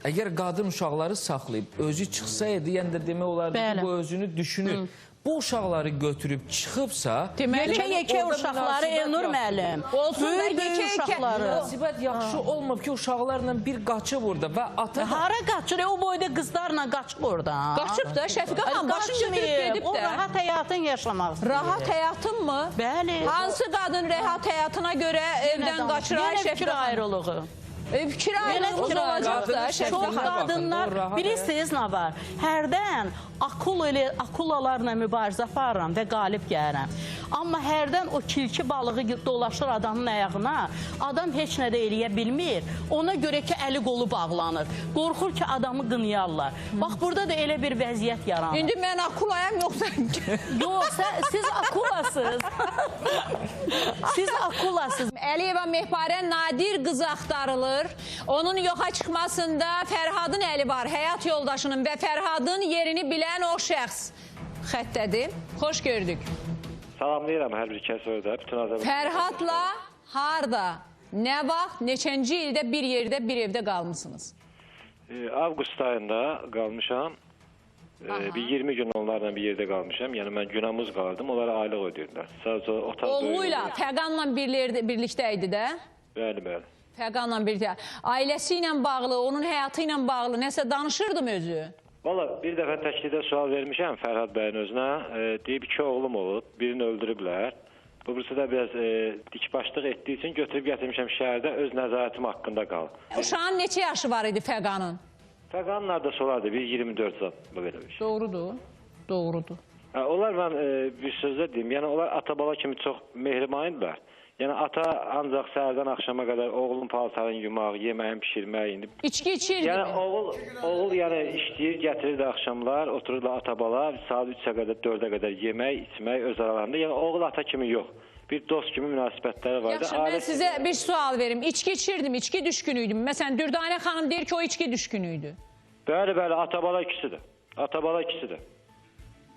Əgər qadın uşaqları saxlayıb, özü çıxsaydı, yəni də demək olardı ki, bu özünü düşünür. Bu uşaqları götürüb çıxıbsa...
Yekə uşaqları Elnur müəllim. Böyük uşaqları.
Münasibət yaxşı olmab ki, uşaqlarla bir qaçıb orada və ata...
Hara qaçır? O boyda qızlarla qaçıb orada.
Qaçıb da, Şəfiqə xan, başını götürüb gedib də.
O rahat həyatın yaşamaq istəyir.
Rahat həyatın mı?
Bəli.
Hansı qadın rahat həyatına görə evdən qaçırar Şəfiqə xan?
Fikir ayrılığı.
Fikir ayrılığı olacaq da Şəfiqə xan.
Qadınlar, bilirsiniz nə var? Hərdən akulalarla mübarizə aparıram və qalib gəlirəm. Amma hərdən o kilki balığı dolaşır adamın ayağına, adam heç nə də eləyə bilmir. Ona görə ki, əli qolu bağlanır. Qorxur ki, adamı qınayarlar. Bax, burada da elə bir vəziyyət yaranır.
İndi mən akulayam, yoxsa...
Yox, siz akulasınız. Siz akulasınız.
Əliyeva Mehparə Nadir qızı axtarılır. Onun yoxa çıxmasında Fərhadın əli var, həyat yoldaşının və Fərhadın yerini bilən o şəxs xəttədir. Xoş gördük.
Salamlayıram hər bir kəs orada.
harda, nə vaxt, neçənci ildə bir yerdə, bir evdə qalmısınız?
Avqust ayında qalmışam. Bir 20 gün onlarla bir yerdə qalmışam. Yəni mən günəmuz qaldım, onlara aylıq ödəyirlər. Sadəcə otaq
Oğluyla, Fəqanla birlikdə idi də?
Bəli, bəli.
Fəqanla birlikdə. Ailəsi ilə bağlı, onun həyatı ilə bağlı nəsə danışırdım özü?
Valla bir dəfə təklikdə sual vermişəm Fərhad bəyin özünə. Deyib 2 oğlum olub, birini öldürüblər. Bu birisi də biraz dikbaşlıq etdiyi üçün götürüb gətirmişəm şəhərdə öz nəzarətim haqqında qalıb.
Uşağın neçə yaşı var idi Fəqanın?
Fəqanın aradası olardı, bir 24 zat belə bir şey.
Doğrudur, doğrudur.
Onlar mən bir sözlə deyim, yəni onlar ata-bala kimi çox mehriban idilər. Yəni ata ancaq səhərdən axşama qədər oğlun paltarını yumaq, yeməyin pişirmək indi.
İçki içirdi mi?
Yəni oğul yəni işləyir, gətirirdi axşamlar, otururlar ata-bala, saat 3-ə qədər, 4-ə qədər yemək, içmək öz aralarında. Yəni oğul ata kimi yox. Bir dost kimi münasibətləri vardı.
Yaxşı, mən sizə bir sual verim. İçki içirdim, içki düşkünüydüm. Məsələn, Dürdanə xanım deyir ki, o içki düşkünüydü.
Bəli, bəli, ata-bala ikisidir. Ata-bala ikisidir.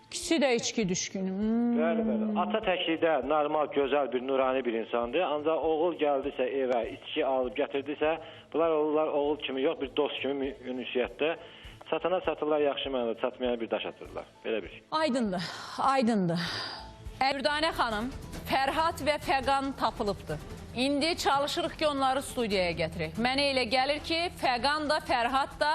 İkisi də içki düşkünü.
Bəli, bəli. Ata təklikdə normal, gözəl bir, nurani bir insandır. Ancaq oğul gəldisə evə, içki alıb gətirdisə, bunlar olurlar oğul kimi yox, bir dost kimi ünsiyyətdə. Satana satırlar, yaxşı mənada, çatmayana bir daş atırlar. Belə bir şey.
Aydındır, aydındır. Dürdanə xanım, Fərhad və Fəqan tapılıbdır. İndi çalışırıq ki, onları studiyaya gətirək. Mənə elə gəlir ki, Fəqan da, Fərhad da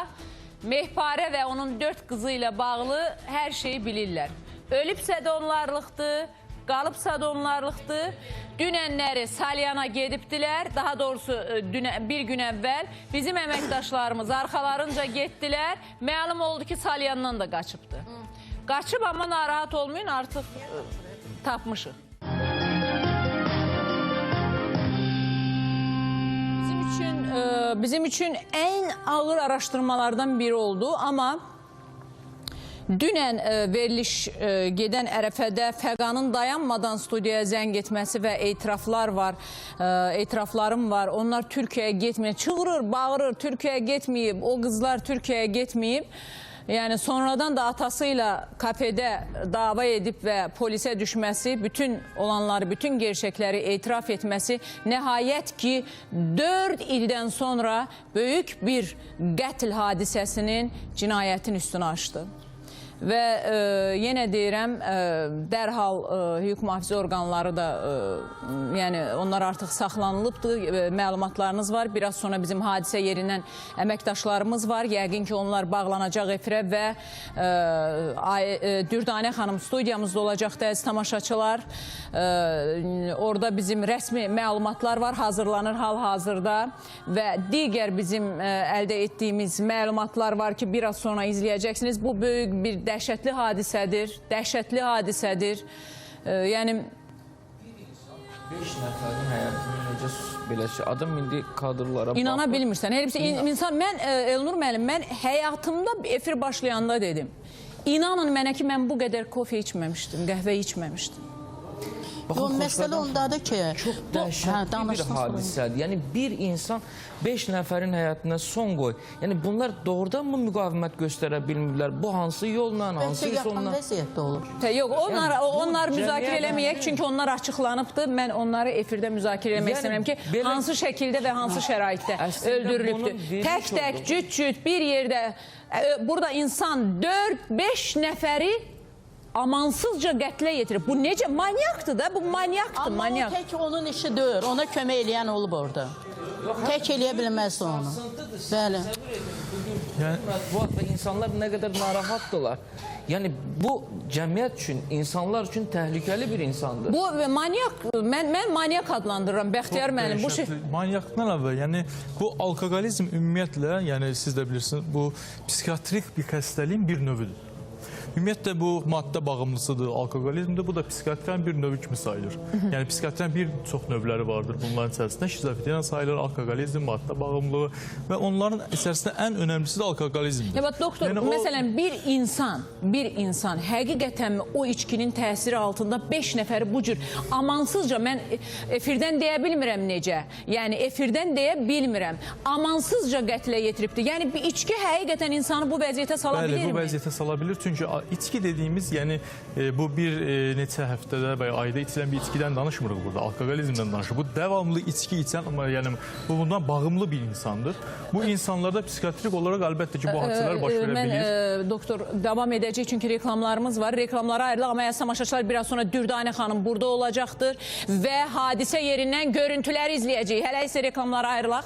Mehparə və onun 4 qızı ilə bağlı hər şeyi bilirlər. Ölübsə də onlarlıqdır, qalıbsa da onlarlıqdır. Dünənləri Salyana gedibdilər, daha doğrusu bir gün əvvəl bizim əməkdaşlarımız arxalarınca getdilər. Məlum oldu ki, Salyandan da qaçıbdır. Qaçıb, amma narahat olmayın, artıq tapmışıq. Bizim üçün ən ağır araşdırmalardan biri oldu, amma dünən veriliş gedən ərəfədə Fəqanın dayanmadan studiyaya zəng etməsi və etiraflarım var. Onlar Türkiyəyə getməyib, çığırır, bağırır, Türkiyəyə getməyib, o qızlar Türkiyəyə getməyib. Yəni sonradan da atasıyla kafedə dava edib və polisə düşməsi, bütün olanları, bütün gerçəkləri etiraf etməsi nəhayət ki 4 ildən sonra böyük bir qətl hadisəsinin, cinayətin üstünü açdı. Və yenə deyirəm, dərhal hüquq mühafizə orqanları da, yəni onlar artıq saxlanılıbdır, məlumatlarınız var. Biraz sonra bizim hadisə yerindən əməkdaşlarımız var. Yəqin ki, onlar bağlanacaq efirə və Dürdanə xanım studiyamızda olacaq da əziz tamaşaçılar. Orada bizim rəsmi məlumatlar var, hazırlanır hal-hazırda və digər bizim əldə etdiyimiz məlumatlar var ki, biraz sonra izləyəcəksiniz. Bu böyük bir dəhşətli hadisədir, dəhşətli hadisədir. Yəni
5 nəfərin həyatını necə belə şey, adam indi kadrlara baxır.
İnana bilmirsən. İnsan, mən Elnur müəllim, mən həyatımda efir başlayanda dedim. İnanın mənə ki, mən bu qədər kofe içməmişdim, qəhvə içməmişdim.
O məsələ ondadır ki,
çox dəhşətli bir hadisədir. Yəni bir insan 5 nəfərin həyatına son qoy. Yəni bunlar doğrudan mı müqavimət göstərə bilmirlər? Bu hansı yolla, hansı sonla?
Yaxın vəziyyətdə olur.
Yox, onlar müzakirə eləməyək, çünki onlar açıqlanıbdır. Mən onları efirdə müzakirə eləmək istəyirəm ki, hansı şəkildə və hansı şəraitdə öldürülübdür. Tək-tək, cüt-cüt bir yerdə, burada insan 4-5 nəfəri amansızca qətlə yetirib. Bu necə? Manyakdır da, bu manyakdır, manyak.
Amma tək onun işi deyil, ona kömək eləyən olub orada. Tək eləyə bilməz onu. Bəli.
Bu vaxtda insanlar nə qədər narahatdırlar. Yəni bu cəmiyyət üçün, insanlar üçün təhlükəli bir insandır.
Bu manyak, mən manyak adlandırıram, Bəxtiyar müəllim.
Manyakdan əvvəl, yəni bu alkoqolizm ümumiyyətlə, yəni siz də bilirsiniz, bu psixiatrik bir xəstəliyin bir növüdür. Ümumiyyətlə bu maddə bağımlısıdır, alkoqolizmdir. Bu da psixiatriyanın bir növü kimi sayılır. Yəni psixiatriyanın bir çox növləri vardır bunların içərisində. Şizofreniya sayılır, alkoqolizm, maddə bağımlılığı və onların içərisində ən önəmlisi də alkoqolizmdir.
Evet doktor, yəni, məsələn bir insan həqiqətən o içkinin təsiri altında 5 nəfəri bu cür amansızca, mən efirdən deyə bilmirəm necə, yəni efirdən deyə bilmirəm, amansızca qətlə yetiribdir. Yəni bir içki həqiqətən insanı bu vəziyyətə sala bilirmi?
Bəli, bu vəziyyətə sala bilir. Çünki içki dediyimiz, yəni bu bir neçə həftədə və ya ayda içilən bir içkidən danışmırıq burada, alkoqolizmdən danışırıq. Bu devamlı içki içən, yəni bundan bağımlı bir insandır. Bu insanlarda psikiyatrik olaraq əlbəttə ki, bu hadisələr baş verə bilir.
Mən doktor davam edəcək çünki reklamlarımız var. Reklamlara ayrılıq, amma tamaşaçılar biraz sonra Dürdanə xanım burada olacaqdır və hadisə yerindən görüntüləri izləyəcək. Hələ isə reklamlara ayrılaq.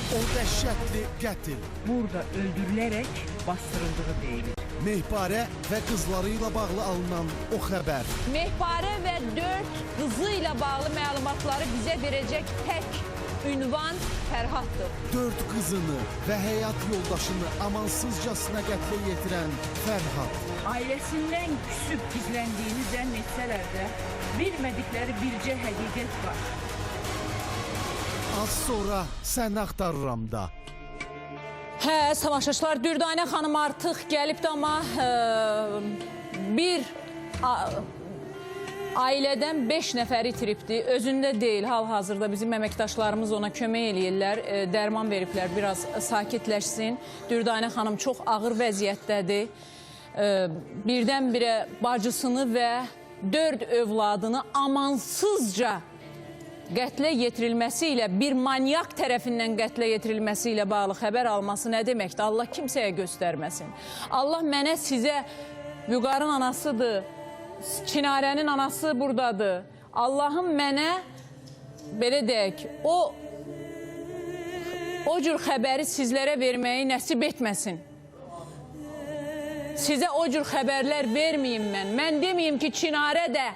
O dəhşətli qətl.
Burada öldürülərək bastırıldığı deyilir.
Mehbarə və qızları ilə bağlı alınan o xəbər.
Mehbarə və 4 qızı ilə bağlı məlumatları bizə verəcək tək ünvan Fərhaddır.
4 qızını və həyat yoldaşını amansızcasına qətlə yetirən Fərhad.
Ailəsindən küsüb gizləndiyini zənn etsələr də bilmədikləri bircə həqiqət var.
Az sonra Səni axtarıram da.
Hə, tamaşaçılar, Dürdanə xanım artıq gəlibdi, amma bir ailədən 5 nəfəri itiribdi. Özündə deyil, hal-hazırda bizim əməkdaşlarımız ona kömək eləyirlər, dərman veriblər, biraz sakitləşsin. Dürdanə xanım çox ağır vəziyyətdədir. Birdən-birə bacısını və 4 övladını amansızca qətlə yetirilməsi ilə, bir manyak tərəfindən qətlə yetirilməsi ilə bağlı xəbər alması nə deməkdir? Allah kimsəyə göstərməsin. Allah mənə, sizə, Vüqarın anasıdır, Çinarənin anası buradadır. Allahım mənə, belə deyək, o cür xəbəri sizlərə verməyi nəsib etməsin. Sizə o cür xəbərlər verməyim mən. Mən deməyim ki, Çinarə də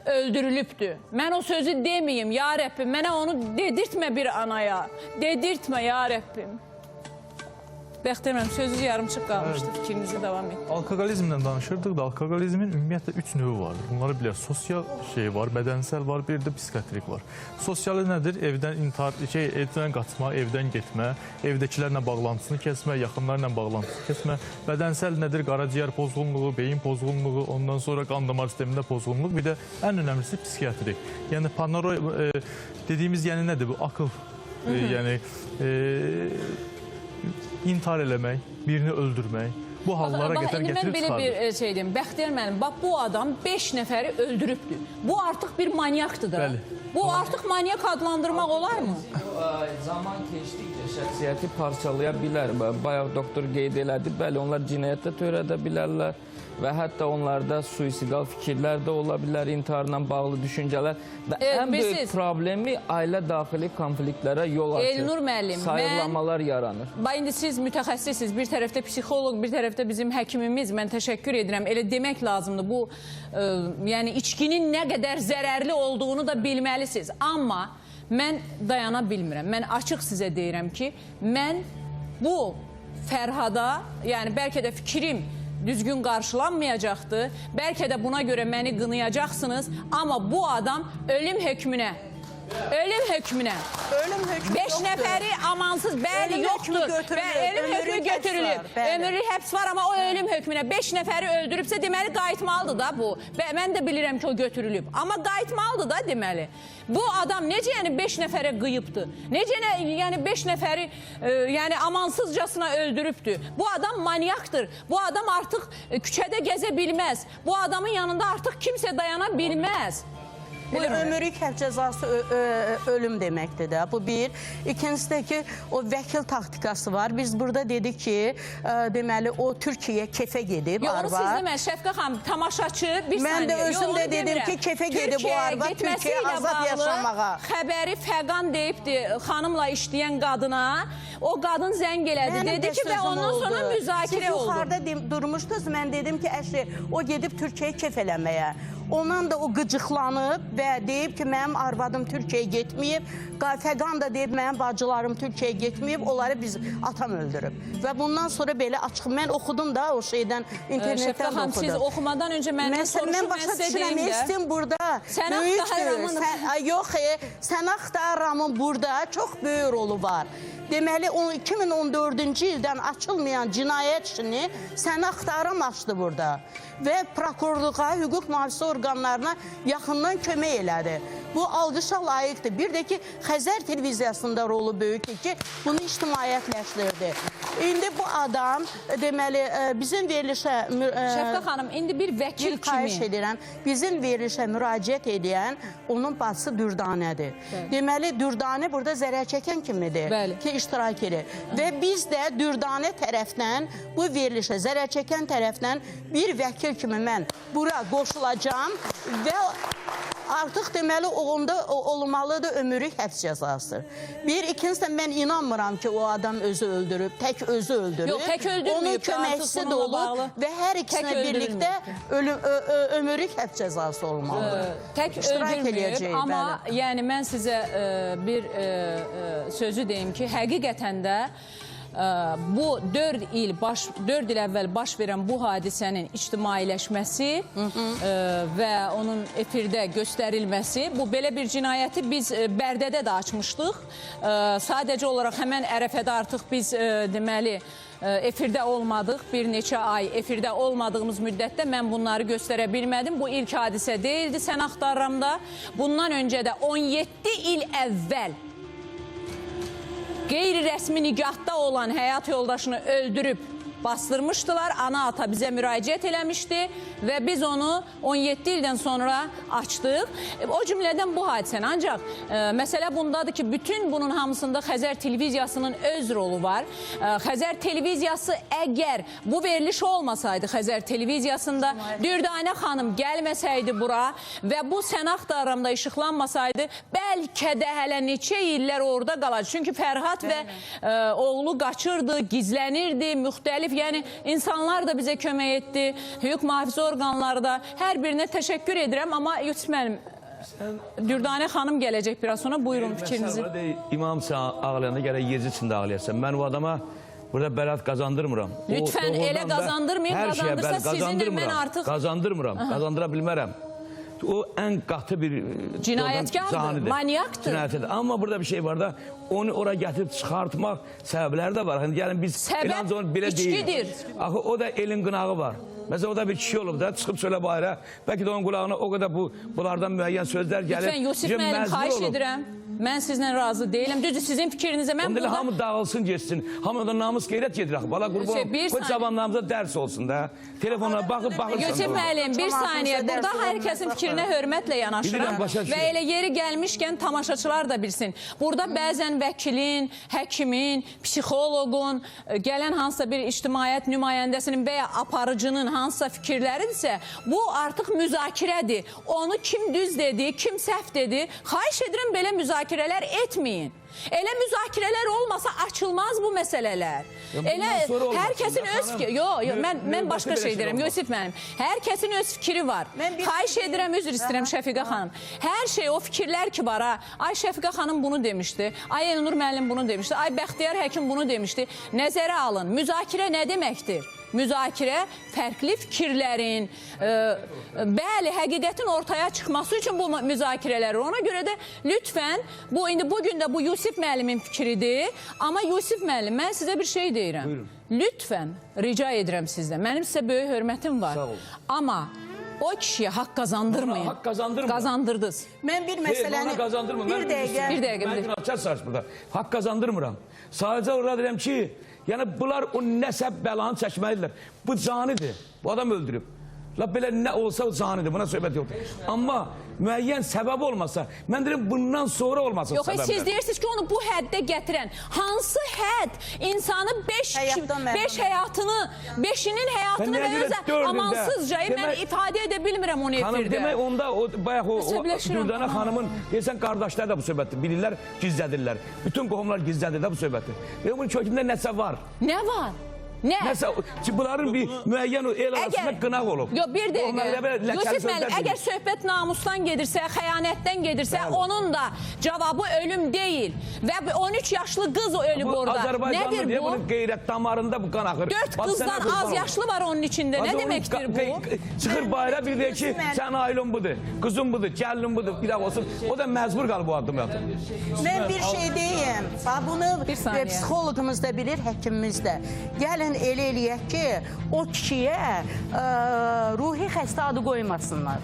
öldürülübdür. Mən o sözü deməyim, ya Rəbbim, mənə onu dedirtmə bir anaya. Dedirtmə, ya Rəbbim. Bəxtəməm, sözü yarımçıq qalmışdı, fikrinizi davam edin.
Alkoqolizmdən danışırdıq da, alkoqolizmin ümumiyyətlə 3 növü vardır. Bunları bilər, sosial şey var, bədənsəl var, bir də psikiyatrik var. Sosialı nədir? Evdən qaçma, evdən getmə, evdəkilərlə bağlantısını kəsmə, yaxınlarla bağlantısını kəsmə. Bədənsəl nədir? Qaraciyər pozğunluğu, beyin pozğunluğu, ondan sonra qan damar sistemində pozğunluq, bir də ən önəmlisi psikiyatrik. Yəni, paranoya dediyimiz yəni nədir? Bu akıl, yəni intihar eləmək, birini öldürmək, bu hallara gətirib çıxardır.
Mən belə bir şey deyim, Bəxtiyar mənim, bax bu adam 5 nəfəri öldürübdür. Bu artıq bir manyakdır da. Bu artıq manyak adlandırmaq olarmı?
Zaman keçdikcə şəxsiyyəti parçalaya bilər. Bayaq doktor qeyd elədi, bəli, onlar cinayətdə törədə bilərlər və hətta onlarda suisidal fikirlər də ola bilər, intiharla bağlı düşüncələr və ən böyük problemi ailə daxili konfliktlərə yol açır.
Elnur müəllim,
sayıqlamalar yaranır.
İndi siz mütəxəssisiz, bir tərəfdə psixoloq, bir tərəfdə bizim həkimimiz, mən təşəkkür edirəm. Elə demək lazımdır, bu yəni içkinin nə qədər zərərli olduğunu da bilməlisiniz. Amma mən dayana bilmirəm. Mən açıq sizə deyirəm ki, mən bu Fərhada, yəni bəlkə də fikrim düzgün qarşılanmayacaqdır. Bəlkə də buna görə məni qınayacaqsınız. Amma bu adam ölüm hökmünə, ölüm hökmünə, 5 nəfəri amansız, bəli, yoxdur. Ölüm hökmü götürülüb. Ömürlük həbs var, amma o ölüm hökmünə 5 nəfəri öldürübsə, deməli qayıtmalıdır da bu. Mən də bilirəm ki, o götürülüb. Amma qayıtmalıdır da deməli. Bu adam necə yəni 5 nəfərə qıyıbdır? Necə yəni 5 nəfəri yəni amansızcasına öldürübdür? Bu adam manyaktır. Bu adam artıq küçədə gəzə bilməz. Bu adamın yanında artıq kimsə dayana bilməz.
Ömürlük həbs cəzası ölüm deməkdir də. Bu bir. İkincisi də ki, o vəkil taktikası var. Biz burada dedik ki, deməli, o Türkiyə kefə gedib, arva.
Yox, siz demə, Şəfqə xanım, tamaşaçı, bir saniyə.
Mən də özüm də dedim ki, kefə gedib o arva, Türkiyə azad yaşamağa.
Xəbəri Fəqan deyibdi xanımla işləyən qadına. O qadın zəng elədi, dedi ki, və ondan sonra müzakirə oldu.
Siz yuxarıda durmuşdunuz, mən dedim ki, əşli, o gedib Türkiyəyə kef eləməyə. Ondan da o qıcıqlanıb və deyib ki, mənim arvadım Türkiyəyə getməyib. Fəqan da deyib, mənim bacılarım Türkiyəyə getməyib, onları biz atam öldürüb. Və bundan sonra belə açıq, mən oxudum da o şeydən, internetdən oxudum.
Siz oxumadan öncə məndən soruşub, mən sizə deyim də.
İstim burada böyükdür. Yox, Sən Axtaramın burada çox böyük rolu var. Deməli, 2014-cü ildən açılmayan cinayət işini Sən Axtaram açdı burada və prokurorluğa, hüquq mühafizə orqanlarına yaxından kömək elədi. Bu alqışa layiqdir. Bir də ki, Xəzər televiziyasında rolu böyükdür ki, bunu ictimaiyyətləşdirdi. İndi bu adam, deməli, bizim verilişə...
Şəfqə xanım, indi bir vəkil kimi...
Xahiş edirəm, bizim verilişə müraciət edən onun bacısı Dürdanədir. Deməli, Dürdanə burada zərər çəkən kimidir ki, iştirak edir. Və biz də Dürdanə tərəfdən, bu verilişə zərər çəkən tərəfdən bir vəkil kimi mən bura qoşulacağım və artıq deməli onda olmalıdır ömürlük həbs cəzası. Bir, ikincisi də mən inanmıram ki, o adam özü öldürüb, tək özü öldürüb.
Yox, tək öldürməyib.
Onun köməkçisi də olub və hər ikisinə birlikdə ömürlük həbs cəzası olmalıdır.
Tək öldürməyib, amma yəni mən sizə bir sözü deyim ki, həqiqətən də bu 4 il əvvəl baş verən bu hadisənin ictimailəşməsi və onun efirdə göstərilməsi, bu belə bir cinayəti biz Bərdədə də açmışdıq. Sadəcə olaraq həmən ərəfədə artıq biz deməli efirdə olmadıq. Bir neçə ay efirdə olmadığımız müddətdə mən bunları göstərə bilmədim. Bu ilk hadisə deyildi Sən Axtarıramda. Bundan öncə də 17 il əvvəl qeyri-rəsmi nikahda olan həyat yoldaşını öldürüb bastırmışdılar. Ana ata bizə müraciət eləmişdi və biz onu 17 ildən sonra açdıq. O cümlədən bu hadisəni. Ancaq məsələ bundadır ki, bütün bunun hamısında Xəzər televiziyasının öz rolu var. Xəzər televiziyası əgər bu veriliş olmasaydı Xəzər televiziyasında, Dürdanə xanım gəlməsəydi bura və bu Sən Axtarıramda işıqlanmasaydı, bəlkə də hələ neçə illər orada qalacaq. Çünki Fərhad və oğlu qaçırdı, gizlənirdi, müxtəlif. Yəni, insanlar da bizə kömək etdi, hüquq mühafizə orqanları da. Hər birinə təşəkkür edirəm, amma Yusuf müəllim, Dürdanə xanım gələcək biraz sonra. Buyurun fikrinizi.
İmam sən ağlayanda gərək yezi içində ağlayasan. Mən o adama burada bərat qazandırmıram.
Lütfən elə qazandırmayın, qazandırsa sizinlə mən artıq...
Qazandırmıram, qazandıra bilmərəm. O ən qatı bir
cinayətkardır, manyaktır.
Amma burada bir şey var da, onu ora gətirib çıxartmaq səbəbləri də var. Gəlin biz
səbəb içkidir.
Axı o da elin qınağı var. Məsələn, o da bir kişi olub da, çıxıb söylə bayra. Bəlkə də onun qulağına o qədər bunlardan müəyyən sözlər gəlir.
Lütfən, Yusuf müəllim, xahiş edirəm. Mən sizlə razı deyiləm. Düzdür, sizin fikrinizə mən burada...
Hamı dağılsın, geçsin. Hamı da namus qeyrət gedir. Bala qurban, bu cavanlarımıza dərs olsun da. Telefonuna baxıb baxırsan.
Yusuf müəllim, bir saniyə. Burada hər kəsin fikrinə hörmətlə yanaşıram. Və elə yeri gəlmişkən tamaşaçılar da bilsin. Burada bəzən vəkilin, həkimin, psixoloqun, gələn hansısa bir ictimaiyyət nümayəndəsinin və ya aparıcının hansısa fikirləridirsə, bu artıq müzakirədir. Onu kim düz dedi, kim səhv dedi, xahiş edirəm belə müzakirələr etməyin. Elə müzakirələr olmasa açılmaz bu məsələlər. Elə hər kəsin öz fikri... Yox, mən başqa şey deyirəm, Yusuf mənim. Hər kəsin öz fikri var. Xahiş edirəm, üzr istəyirəm Şəfiqə xanım. Hər şey, o fikirlər ki var ha. Ay Şəfiqə xanım bunu demişdi. Ay Elnur müəllim bunu demişdi. Ay Bəxtiyar həkim bunu demişdi. Nəzərə alın. Müzakirə nə deməkdir? Müzakirə fərqli fikirlərin, bəli, həqiqətin ortaya çıxması üçün bu müzakirələr. Ona görə də lütfən, bugün də bu Yusuf müəllimin fikridir. Amma Yusuf müəllim, mən sizə bir şey deyirəm. Lütfən, rica edirəm sizdən. Mənim sizə böyük hörmətim var. Amma o kişiyə haqq qazandırmayın.
Haqq qazandırmayın.
Qazandırdınız.
Mən bir məsələni...
Bir dəqiqə.
Mən açarsanız burada. Haqq qazandırmıram. Sadəcə orada deyirəm ki, yəni bunlar o nəsə bəlanı çəkməlidirlər. Bu canidir. Bu adam öldürüb. Belə nə olsa o canidir. Buna söhbət yoxdur. Amma müəyyən səbəb olmasa, mən deyirəm bundan sonra olmasın səbəblər.
Yox, siz deyirsiniz ki, onu bu həddə gətirən hansı hədd insanı 5 həyatını, 5'inin həyatını və özə amansızca mən ifadə edə bilmirəm onu efirdə.
Xanım, demək onda bayaq o Dürdanə xanımın deyirsən qardaşlar da bu söhbətdir. Bilirlər, gizlədirlər. Bütün qohumlar gizlədir də bu söhbəti. Və bunun kökündə nəsə var.
Nə var? Nə?
Bunların bir müəyyən el arasında qınaq olub.
Yox, bir dəqiqə. Yusuf müəllim, əgər söhbət namusdan gedirsə, xəyanətdən gedirsə, onun da cavabı ölüm deyil. Və 13 yaşlı qız ölüb orada. Nədir bu?
Bunun qeyrət damarında bu qan axır.
4 qızdan az yaşlı var onun içində. Nə deməkdir bu?
Çıxır bayra bir deyir ki, sən ailin budur, qızın budur, gəlin budur, bir daha olsun. O da məcbur qalıb bu addım yatır.
Mən bir şey deyim. Bunu psixologumuz da bilir, həkimimiz də. Gəlin elə eləyək ki, o kişiyə ruhi xəstə adı qoymasınlar.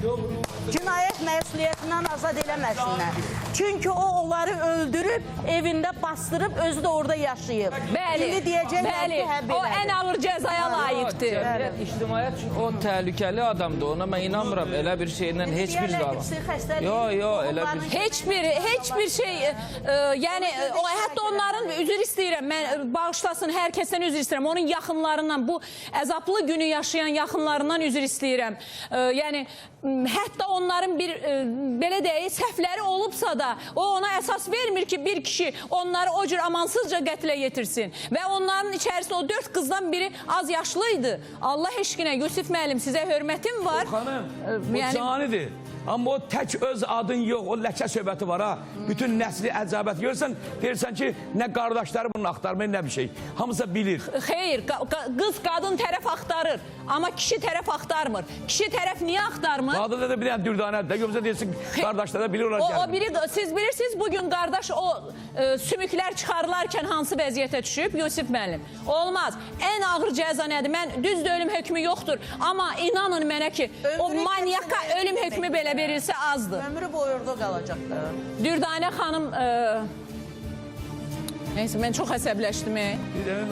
Cinayət cinayət məsuliyyətindən azad eləməsinlər. Çünki o onları öldürüb, evində bastırıb, özü də orada yaşayıb.
Bəli, bəli, o ən ağır cəzaya layiqdir.
İctimaiyyət üçün o təhlükəli adamdır, ona mən inanmıram, elə bir şeylə heç bir zaman. Yox, elə bir...
Heç bir şey, yəni, hətta onların, üzr istəyirəm, mən bağışlasın, hər kəsdən üzr istəyirəm, onun yaxınlarından, bu əzablı günü yaşayan yaxınlarından üzr istəyirəm. Yəni, hətta onların bir, belə deyək, səhvləri olubsa da, o ona əsas vermir ki, bir kişi onları o cür amansızca qətlə yetirsin. Və onların içərisində o 4 qızdan biri az yaşlıydı. Allah eşqinə, Yusif müəllim, sizə hörmətim var.
Xanım, bu canidir. Amma o tək öz adın yox, o ləkə söhbəti var ha. Bütün nəsli əcabət görürsən, deyirsən ki, nə qardaşları bunu axtarmır, nə bir şey. Hamısı bilir.
Xeyr, qız qadın tərəf axtarır, amma kişi tərəf axtarmır. Kişi tərəf niyə axtarmır?
Qadın da bir dənə dürdanədir də, yoxsa deyirsin, qardaşlar da bilir, onlar
gəlir. Siz bilirsiniz, bugün qardaş o sümüklər çıxarılarkən hansı vəziyyətə düşüb, Yusif müəllim? Olmaz. Ən ağır cəza nədir? Mən düzdür, ölüm hökmü yoxdur. Amma inanın mənə ki, o manyaka ölüm hökmü belə verilsə azdır.
Ömrü boyu orada qalacaqdır.
Dürdanə xanım, neyse, mən çox əsəbləşdim.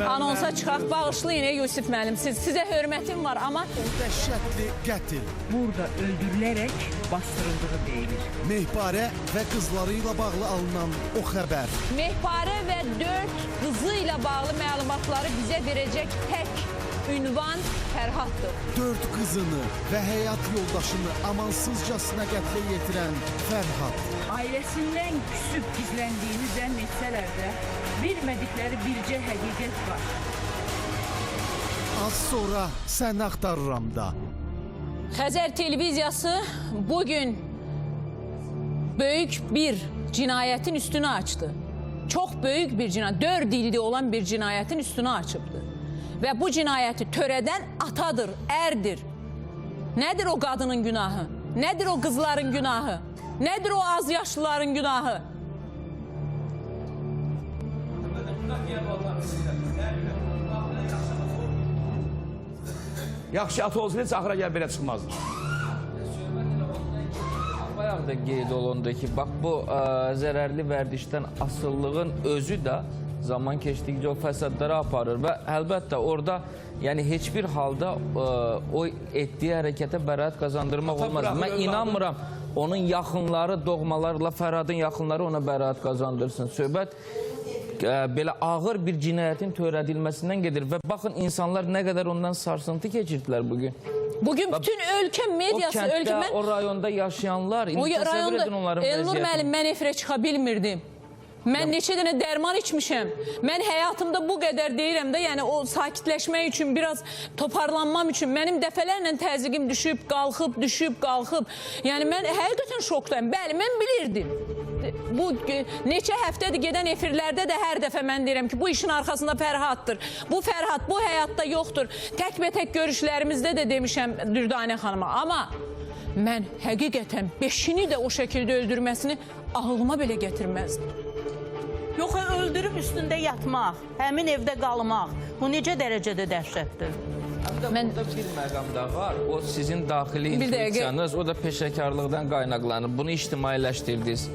Anonsa çıxaq, bağışlayın, Yusif müəllim. Sizə hörmətim var, amma...
Dəhşətli qətl.
Burada öldürülərək bastırıldığı deyilir.
Mehparə və qızları ilə bağlı alınan o xəbər.
Mehparə və 4 qızı ilə bağlı məlumatları bizə verəcək tək ünvan Fərhaddır.
4 qızını və həyat yoldaşını amansızcasına qətlə yetirən Fərhad.
Ailəsindən küsüb gizləndiyini zənn etsələr də, bilmədikləri bircə həqiqət var.
Az sonra Səni Axtarıram da.
Xəzər televiziyası bugün böyük bir cinayətin üstünü açdı. Çox böyük bir cinayət, 4 ildə olan bir cinayətin üstünü açıbdı. Və bu cinayəti törədən atadır, ərdir. Nədir o qadının günahı? Nədir o qızların günahı? Nədir o az yaşlıların günahı?
Yaxşı ata olsun, heç axıra gəl belə çıxmazdı.
Bayaq da qeyd olundu ki, bax bu zərərli vərdişdən asıllığın özü də zaman keçdikcə o fəsadlara aparır və əlbəttə orada yəni heç bir halda o etdiyi hərəkətə bəraət qazandırmaq olmaz. Mən inanmıram onun yaxınları, doğmalarla Fərhadın yaxınları ona bəraət qazandırsın. Söhbət belə ağır bir cinayətin törədilməsindən gedir və baxın insanlar nə qədər ondan sarsıntı keçirdilər bugün.
Bugün bütün ölkə mediası,
o kənddə, o rayonda yaşayanlar, təsəvvür edin onların vəziyyətini.
Elnur müəllim, mən efirə çıxa bilmirdim. Mən neçə dənə dərman içmişəm. Mən həyatımda bu qədər deyirəm də, yəni o sakitləşmək üçün, biraz toparlanmam üçün mənim dəfələrlə təzyiqim düşüb, qalxıb, düşüb, qalxıb. Yəni mən həqiqətən şokdayım. Bəli, mən bilirdim. Bu neçə həftədir gedən efirlərdə də hər dəfə mən deyirəm ki, bu işin arxasında Fərhaddır. Bu Fərhad bu həyatda yoxdur. Təkbətək görüşlərimizdə də demişəm Dürdanə xanıma. Amma mən həqiqətən 5-ini də o şəkildə öldürməsini ağlıma belə gətirməzdim.
Yox, öldürüb üstündə yatmaq, həmin evdə qalmaq. Bu necə dərəcədə dəhşətdir?
Burada bir məqam da var. O sizin daxili intuisiyanız, o da peşəkarlıqdan qaynaqlanır. Bunu ictimailəşdirdiniz.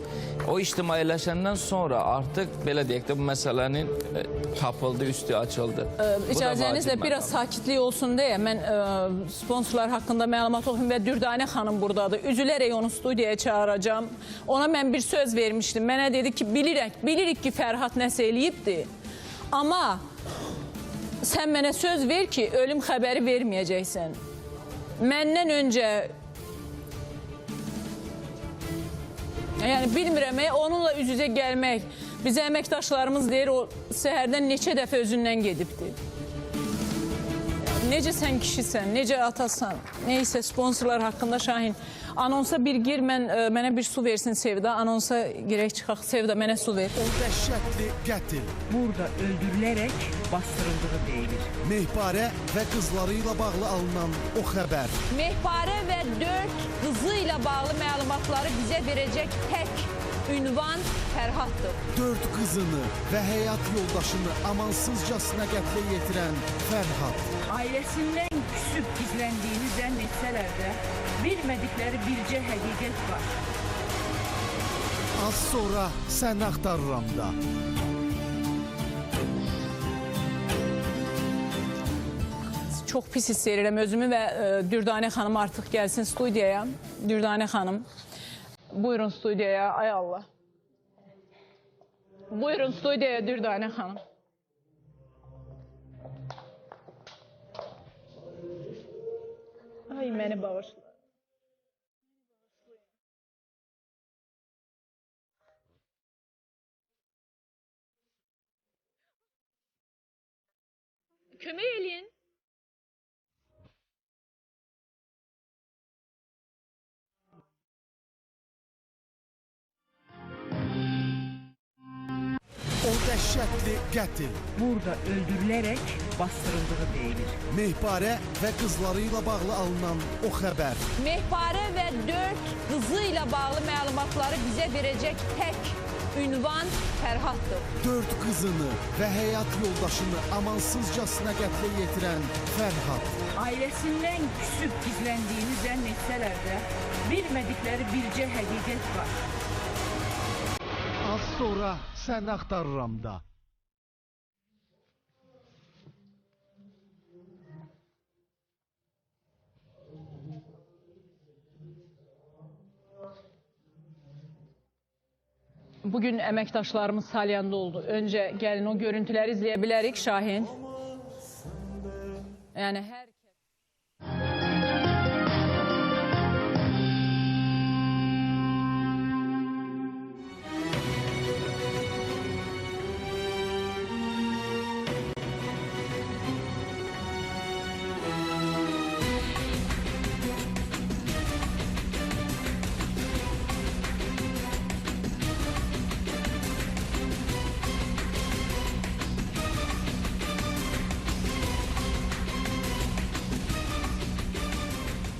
O ictimailəşəndən sonra artıq belə deyək də bu məsələnin tapıldı, üstü açıldı.
İcazənizlə biraz sakitlik olsun deyə mən sponsorlar haqqında məlumat oxuyum və Dürdanə xanım buradadır. Üzülərək onu studiyaya çağıracağım. Ona mən bir söz vermişdim. Mənə dedi ki, bilirik ki, Fərhad nəsə eləyibdir. Amma sən mənə söz ver ki, ölüm xəbəri verməyəcəksən. Məndən öncə, yəni bilmirəm, onunla üz-üzə gəlmək, bizə əməkdaşlarımız deyir, o səhərdən neçə dəfə özündən gedibdir. Necə sən kişisən, necə atasan, neysə sponsorlar haqqında Şahin. Anonsa bir gir, mənə bir su versin Sevda, anonsa girək çıxaq, Sevda mənə su ver.
Dəhşətli qətl.
Burada öldürülərək bastırıldığı deyilir.
Mehparə və qızları ilə bağlı alınan o xəbər.
Mehparə və 4 qızı ilə bağlı məlumatları bizə verəcək tək ünvan Fərhaddır.
4 qızını və həyat yoldaşını amansızcasına qətlə yetirən Fərhad.
Ailəsindən küsüb gizləndiyini zənn etsələr də, bilmədikləri bircə həqiqət var.
Az sonra Səni Axtarıram da.
Çox pis hiss edirəm özümü və Dürdanə xanım artıq gəlsin studiyaya. Dürdanə xanım, buyurun studiyaya, ay Allah. Buyurun studiyaya Dürdanə xanım. Ay, məni bağışla. Kömək eləyin.
O dəhşətli qətl.
Burada öldürülərək bastırıldığı deyilir.
Mehbarə və qızları ilə bağlı alınan o xəbər.
Mehbarə və 4 qızı ilə bağlı məlumatları bizə verəcək tək ünvan Fərhaddır.
4 qızını və həyat yoldaşını amansızcasına qətlə yetirən Fərhad.
Ailəsindən küsüb gizləndiyini zənn etsələr də, bilmədikləri bircə həqiqət var.
Az sonra Səni Axtarıram da.
Bugün əməkdaşlarımız Salyanda oldu. Öncə gəlin o görüntüləri izləyə bilərik Şahin. Yəni hər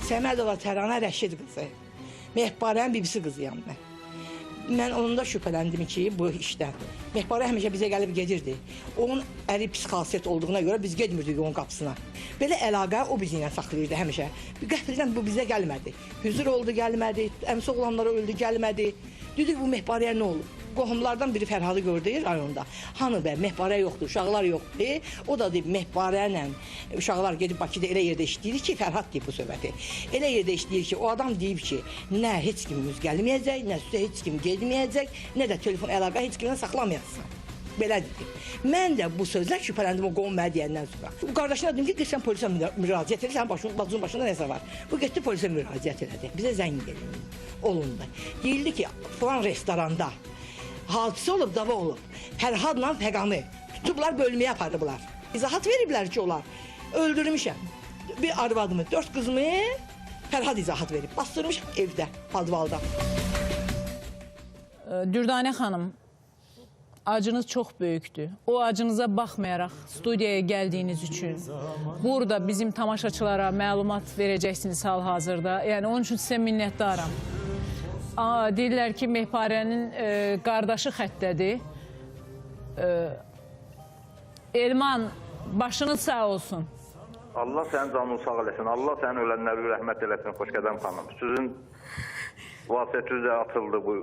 Səmədova Təranə Rəşid qızı, Mehbarənin bibisi qızıyam mən. Mən ondan şübhələndim ki, bu işdən. Mehbarə həmişə bizə gəlib gedirdi. Onun əri psixosit olduğuna görə biz getmirdik onun qapısına. Belə əlaqə o bizi ilə saxlayırdı həmişə. Qəfildən bu bizə gəlmədi. Hüzur oldu, gəlmədi. Əmsi oğlanlara öldü, gəlmədi. Dedik bu Mehbarəyə nə olub? Qohumlardan biri Fərhadı gördü rayonda. Hanı bə, Mehbarə yoxdur, uşaqlar yoxdur. O da deyib, Mehbarə ilə uşaqlar gedib Bakıda elə yerdə işləyir ki, Fərhad deyib bu söhbəti. Elə yerdə işləyir ki, o adam deyib ki, nə heç kimimiz gəlməyəcək, nə sütə heç kim gedməyəcək, nə də telefon əlaqə heç kimdən saxlamayacaqsan. Belə dedi. Mən də bu sözlər şübhələndim o qohum mənə deyəndən sonra. Bu qardaşına dedim ki, sən polisə müraciət edir, sənin bacının başında nəsə var. Bu getdi polisə müraciət elədi. Bizə zəng olundu. Deyildi ki, falan restoranda hadisə olub, dava olub. Fərhadla Fəqanı tutublar, bölməyə aparıblar. İzahat veriblər ki, onlar öldürmüşəm. Bir arvadımı, 4 qızımı Fərhad izahat verib. Bastırmışam evdə, Padvalda.
Dürdanə xanım, acınız çox böyükdür. O acınıza baxmayaraq studiyaya gəldiyiniz üçün burada bizim tamaşaçılara məlumat verəcəksiniz hal-hazırda. Yəni, onun üçün sizə minnətdaram. Deyirlər ki, Mehbarənin qardaşı xəttədir. Elman, başınız sağ olsun.
Allah sənin canını sağ eləsin. Allah sənin ölənləri rəhmət eləsin, Xoşqədəm xanım. Sizin vasitənizlə atıldı bu.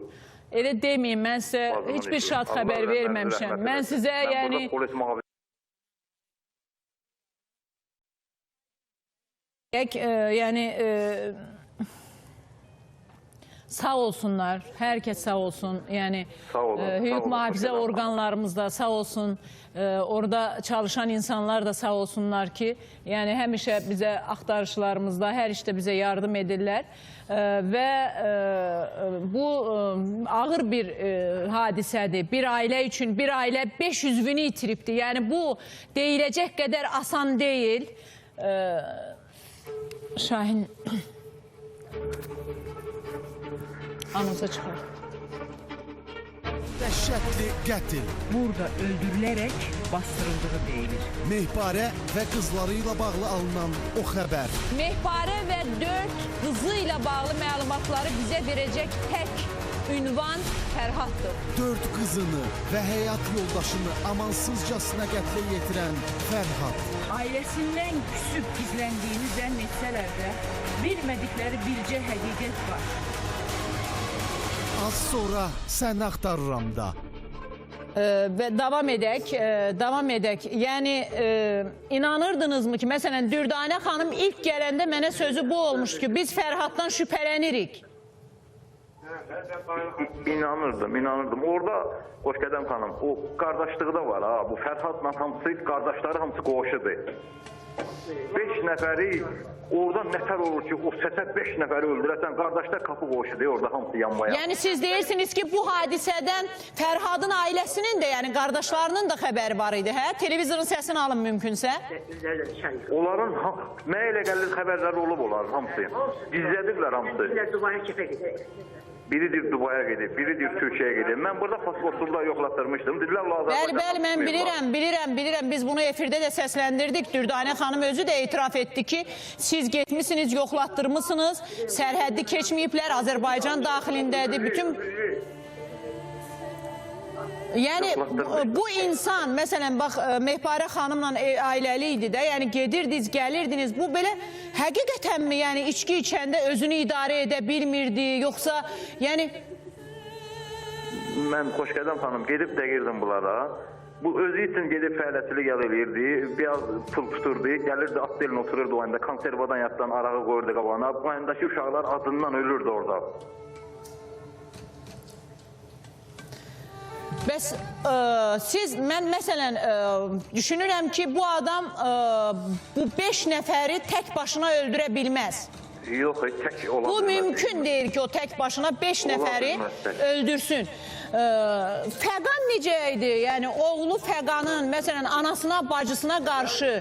Elə deməyin, mən sizə heç bir şad xəbər verməmişəm. Mən sizə, yəni... Yəni... Sağ olsunlar, hər kəs sağ olsun. Yəni, hüquq mühafizə orqanlarımız da sağ olsun. Orada çalışan insanlar da sağ olsunlar ki, yəni həmişə bizə axtarışlarımızda, hər işdə bizə yardım edirlər. Və bu ağır bir hadisədir. Bir ailə üçün, bir ailə 5 üzvünü itiribdir. Yəni, bu deyiləcək qədər asan deyil. Şahin... Anonsa çıxar.
Dəhşətli qətl.
Burada öldürülərək bastırıldığı deyilir.
Mehbarə və qızları ilə bağlı alınan o xəbər.
Mehbarə və 4 qızı ilə bağlı məlumatları bizə verəcək tək ünvan Fərhaddır.
4 qızını və həyat yoldaşını amansızcasına qətlə yetirən Fərhad.
Ailəsindən küsüb gizləndiyini zənn etsələr də, bilmədikləri bircə həqiqət var.
Az sonra Səni axtarıram da.
Və davam edək. Yəni, inanırdınızmı ki, məsələn, Dürdanə xanım ilk gələndə mənə sözü bu olmuşdu ki, biz Fərhaddan şübhələnirik.
İnanırdım. Orada Xoşqədəm xanım, o qardaşlığı da var ha. Bu Fərhadla hamısı, qardaşları hamısı qoşudur. 5 nəfəri oradan nətər olur ki, o səsə 5 nəfəri öldürəsən, qardaşlar qapı qoşudur, orada hamısı yanmaya.
Yəni siz deyirsiniz ki, bu hadisədən Fərhadın ailəsinin də, yəni qardaşlarının da xəbəri var idi, hə? Televizorun səsini alın mümkünsə.
Onların mənə elə gəlir xəbərləri olub onların hamısı. Gizlədirlər hamısı. Biridir Dubaya gedib, biridir Türkiyəyə gedib. Mən burada pasportunda yoxlatdırmışdım.
Bəli, mən bilirəm. Biz bunu efirdə də səsləndirdik. Dürdanə xanım özü də etiraf etdi ki, siz getmişsiniz, yoxlatdırmışsınız, sərhəddi keçməyiblər, Azərbaycan daxilindədir. Bütün... Yəni, bu insan, məsələn, bax, Mehbarə xanımla ailəli idi də, yəni gedirdiniz, gəlirdiniz, bu belə həqiqətənmi, yəni içki içəndə özünü idarə edə bilmirdi, yoxsa, yəni...
Mən Xoşqədəm xanım gedib dəgirdim bunlara, bu özü üçün gedib fəaliyyətçilik eləyirdi, biraz pul tuturdu, gəlirdi, at delini otururdu o anda, konservadan yatdan arağı qoyurdu qabağına, bu andakı uşaqlar adından ölürdü orada.
Bəs mən məsələn düşünürəm ki, bu adam bu 5 nəfəri tək başına öldürə bilməz.
Yox, tək ola bilməz.
Bu mümkün deyil ki, o tək başına 5 nəfəri öldürsün. Fəqan necə idi? Yəni, oğlu Fəqanın, məsələn, anasına, bacısına qarşı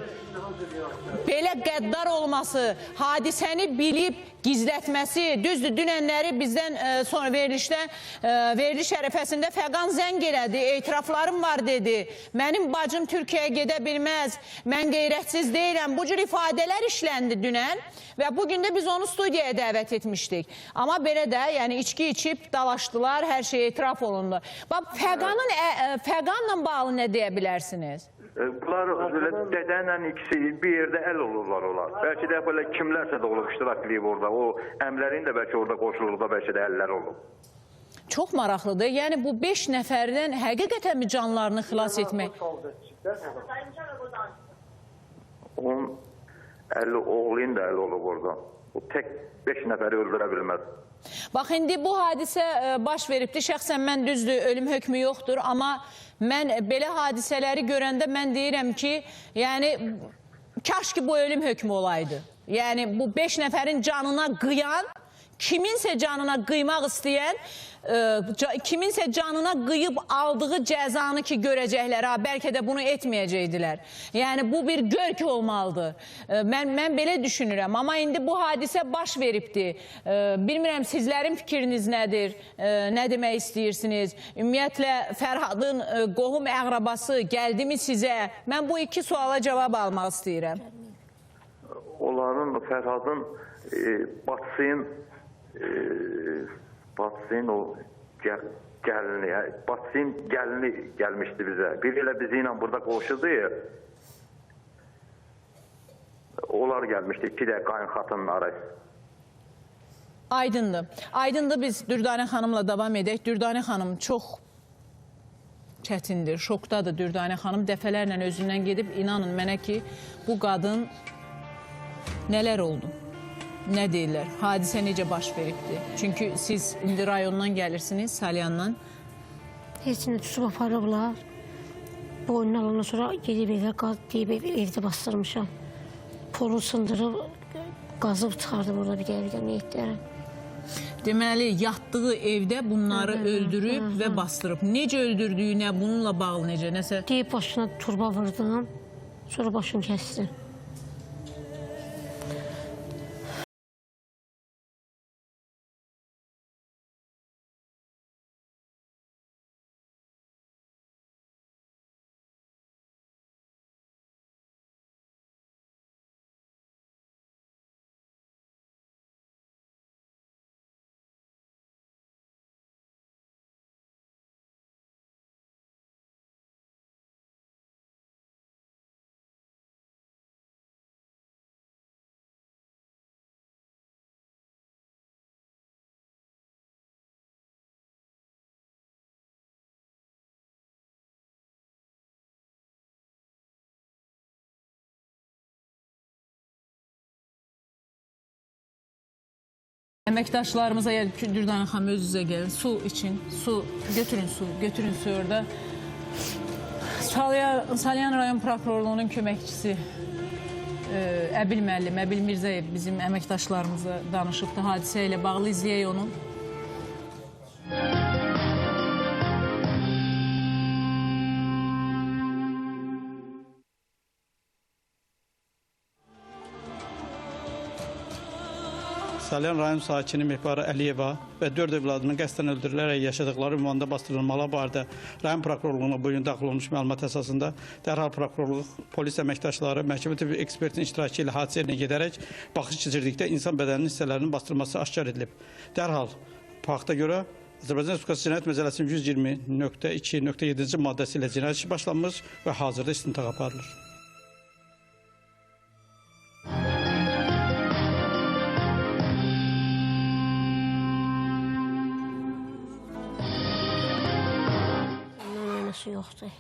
belə qəddar olması, hadisəni bilib gizlətməsi, düzdür, dünənləri bizdən sonra veriliş ərəfəsində Fəqan zəng elədi, etiraflarım var dedi, mənim bacım Türkiyəyə gedə bilməz, mən qeyrətsiz deyirəm, bu cür ifadələr işləndi dünən və bugün də biz onu studiyaya dəvət etmişdik. Amma belə də, yəni içki içib dalaşdılar, hər şey etiraf olundu. Fəqanla bağlı nə deyə bilərsiniz?
Bunlar dədənlə ikisi bir yerdə əl olurlar onlar. Bəlkə də belə kimlərsə də olub iştirak edib orada. O əmlərin də bəlkə orada qoşulurda bəlkə də əllər olub.
Çox maraqlıdır. Yəni bu 5 nəfərdən həqiqətən mi canlarını xilas etmək?
Onun əli, oğlunun da əli olub orada. O tək 5 nəfəri öldürə bilməz.
Bax, indi bu hadisə baş veribdir. Şəxsən mən düzdür, ölüm hökmü yoxdur. Amma mən belə hadisələri görəndə mən deyirəm ki, yəni, kaş ki bu ölüm hökmü olaydı. Yəni, bu 5 nəfərin canına qıyan, kiminsə canına qıymaq istəyən, kiminsə canına qıyıb aldığı cəzanı ki görəcəklər, bəlkə də bunu etməyəcəkdilər. Yəni, bu bir görk olmalıdır. Mən belə düşünürəm. Amma indi bu hadisə baş veribdir. Bilmirəm, sizlərin fikriniz nədir? Nə demək istəyirsiniz? Ümumiyyətlə, Fərhadın qohum əqrabası gəldimi sizə? Mən bu 2 suala cavab almaq istəyirəm.
Onların, Fərhadın, Batsın o gəlini, Batsın gəlini gəlmişdi bizə. Biri ilə bizi ilə burada qoşuldu. Onlar gəlmişdi, 2 də qayın xatınları.
Aydındır. Aydındır, biz Dürdanə xanımla davam edək. Dürdanə xanım çox çətindir, şokdadır Dürdanə xanım. Dəfələrlə özündən gedib, inanın mənə ki, bu qadın nələr oldu? Nə deyirlər? Hadisə necə baş veribdir? Çünki siz indi rayondan gəlirsiniz, Salyandan.
Heç nə tutub aparıblar. Boynunu alandan sonra gedib evə, deyib evdə bastırmışam. Polu sındırıb, qazıb çıxardı burada bir də nə etdilər.
Deməli, yatdığı evdə bunları öldürüb və bastırıb. Necə öldürdüyünə, bununla bağlı necə?
Deyib başına turba vurdum, sonra başını kəsdim.
Əməkdaşlarımıza gəlib ki, Dürdane xanım özünüzə gəlin, su için, götürün su orada. Salyan rayon prokurorluğunun köməkçisi Əbil müəllim, Əbil Mirzəyev bizim əməkdaşlarımıza danışıbdı hadisə ilə bağlı, izləyək onu.
Salyan rayon sakini Mehbara Əliyeva və 4 övladının qəsdən öldürülərək yaşadıkları ünvanda bastırılmaları barədə rayon prokurorluğuna bu gün daxil olmuş məlumat əsasında dərhal prokurorluq, polis əməkdaşları, məhkəmə tibbi ekspertin iştirakı ilə hadisə yerinə gedərək baxış keçirdikdə insan bədəninin hissələrinin bastırılması aşkar edilib. Dərhal fakta görə Azərbaycan Respublikası Cinayət Məcəlləsinin 120.2.7-ci maddəsi ilə cinayət işi başlanmış və hazırda istintaq aparılır.
Yoxdur.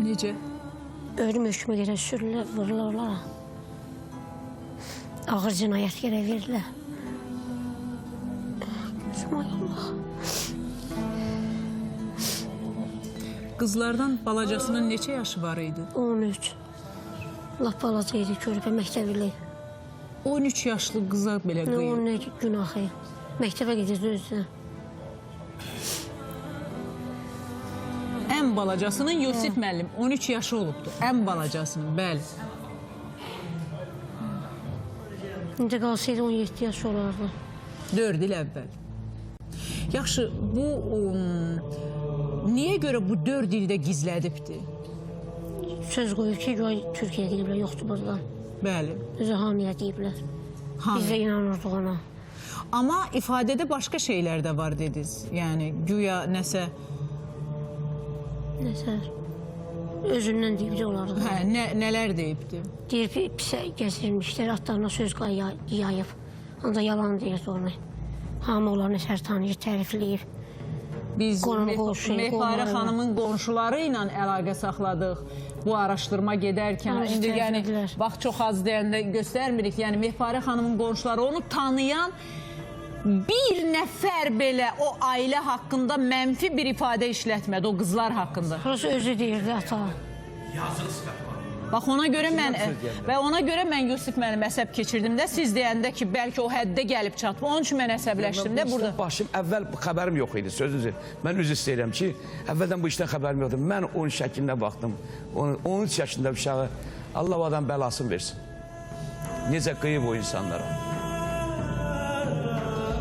Necə?
Ölüm hökmü görə sürülür, vurulurlar. Ağır cinayət görə verirlər.
Qızlardan balacasının neçə yaşı var idi?
13. Lap balaca idi, körpə məktəbli.
13 yaşlı qıza belə qıyır.
Onun nə günahı? Məktəbə gedirdi özünə.
Ən balacasının Yusif müəllim 13 yaşı olubdur. Ən balacasının, bəli.
İndi qalsaydı 17 yaş olardı.
4 il əvvəl. Yaxşı, bu niyə görə bu 4 ildə gizlədibdir?
Söz qoyub ki, Türkiyə gediblər, yoxdur burada.
Bəli.
Özü hamilə deyiblər. Biz də inanırdıq ona.
Amma ifadədə başqa şeylər də var dediniz. Yəni, güya nəsə...
Nəsə, özündən deyibdi onları.
Hə, nələr deyibdi?
Deyib, pisə gəzirmişlər, atlarına söz yayıb. Onda yalan deyir onu. Hamı onların əsər tanıyır, tərifləyib.
Biz Mehbarə xanımın qonşuları ilə əlaqə saxladıq bu araşdırma gedərkən. İndi yəni, vaxt çox az deyəndə göstərmirik. Yəni, Mehbarə xanımın qonşuları onu tanıyan bir nəfər belə o ailə haqqında mənfi bir ifadə işlətmədi, o qızlar haqqında.
Burası özü deyirdi, ata.
Yazıq sifət var. Bax, ona görə mən Yusif müəllim əsəb keçirdim də, siz deyəndə ki, bəlkə o həddə gəlib çatıb. Onun üçün mən əsəbləşdim də burada.
Başım, əvvəl xəbərim yox idi, sözünüzü. Mən üzr istəyirəm ki, əvvəldən bu işdən xəbərim yoxdur. Mən onun şəklinə baxdım. 13 yaşında uşağı, Allah o adam bəlasını versin. Necə qıyıb o insanlara.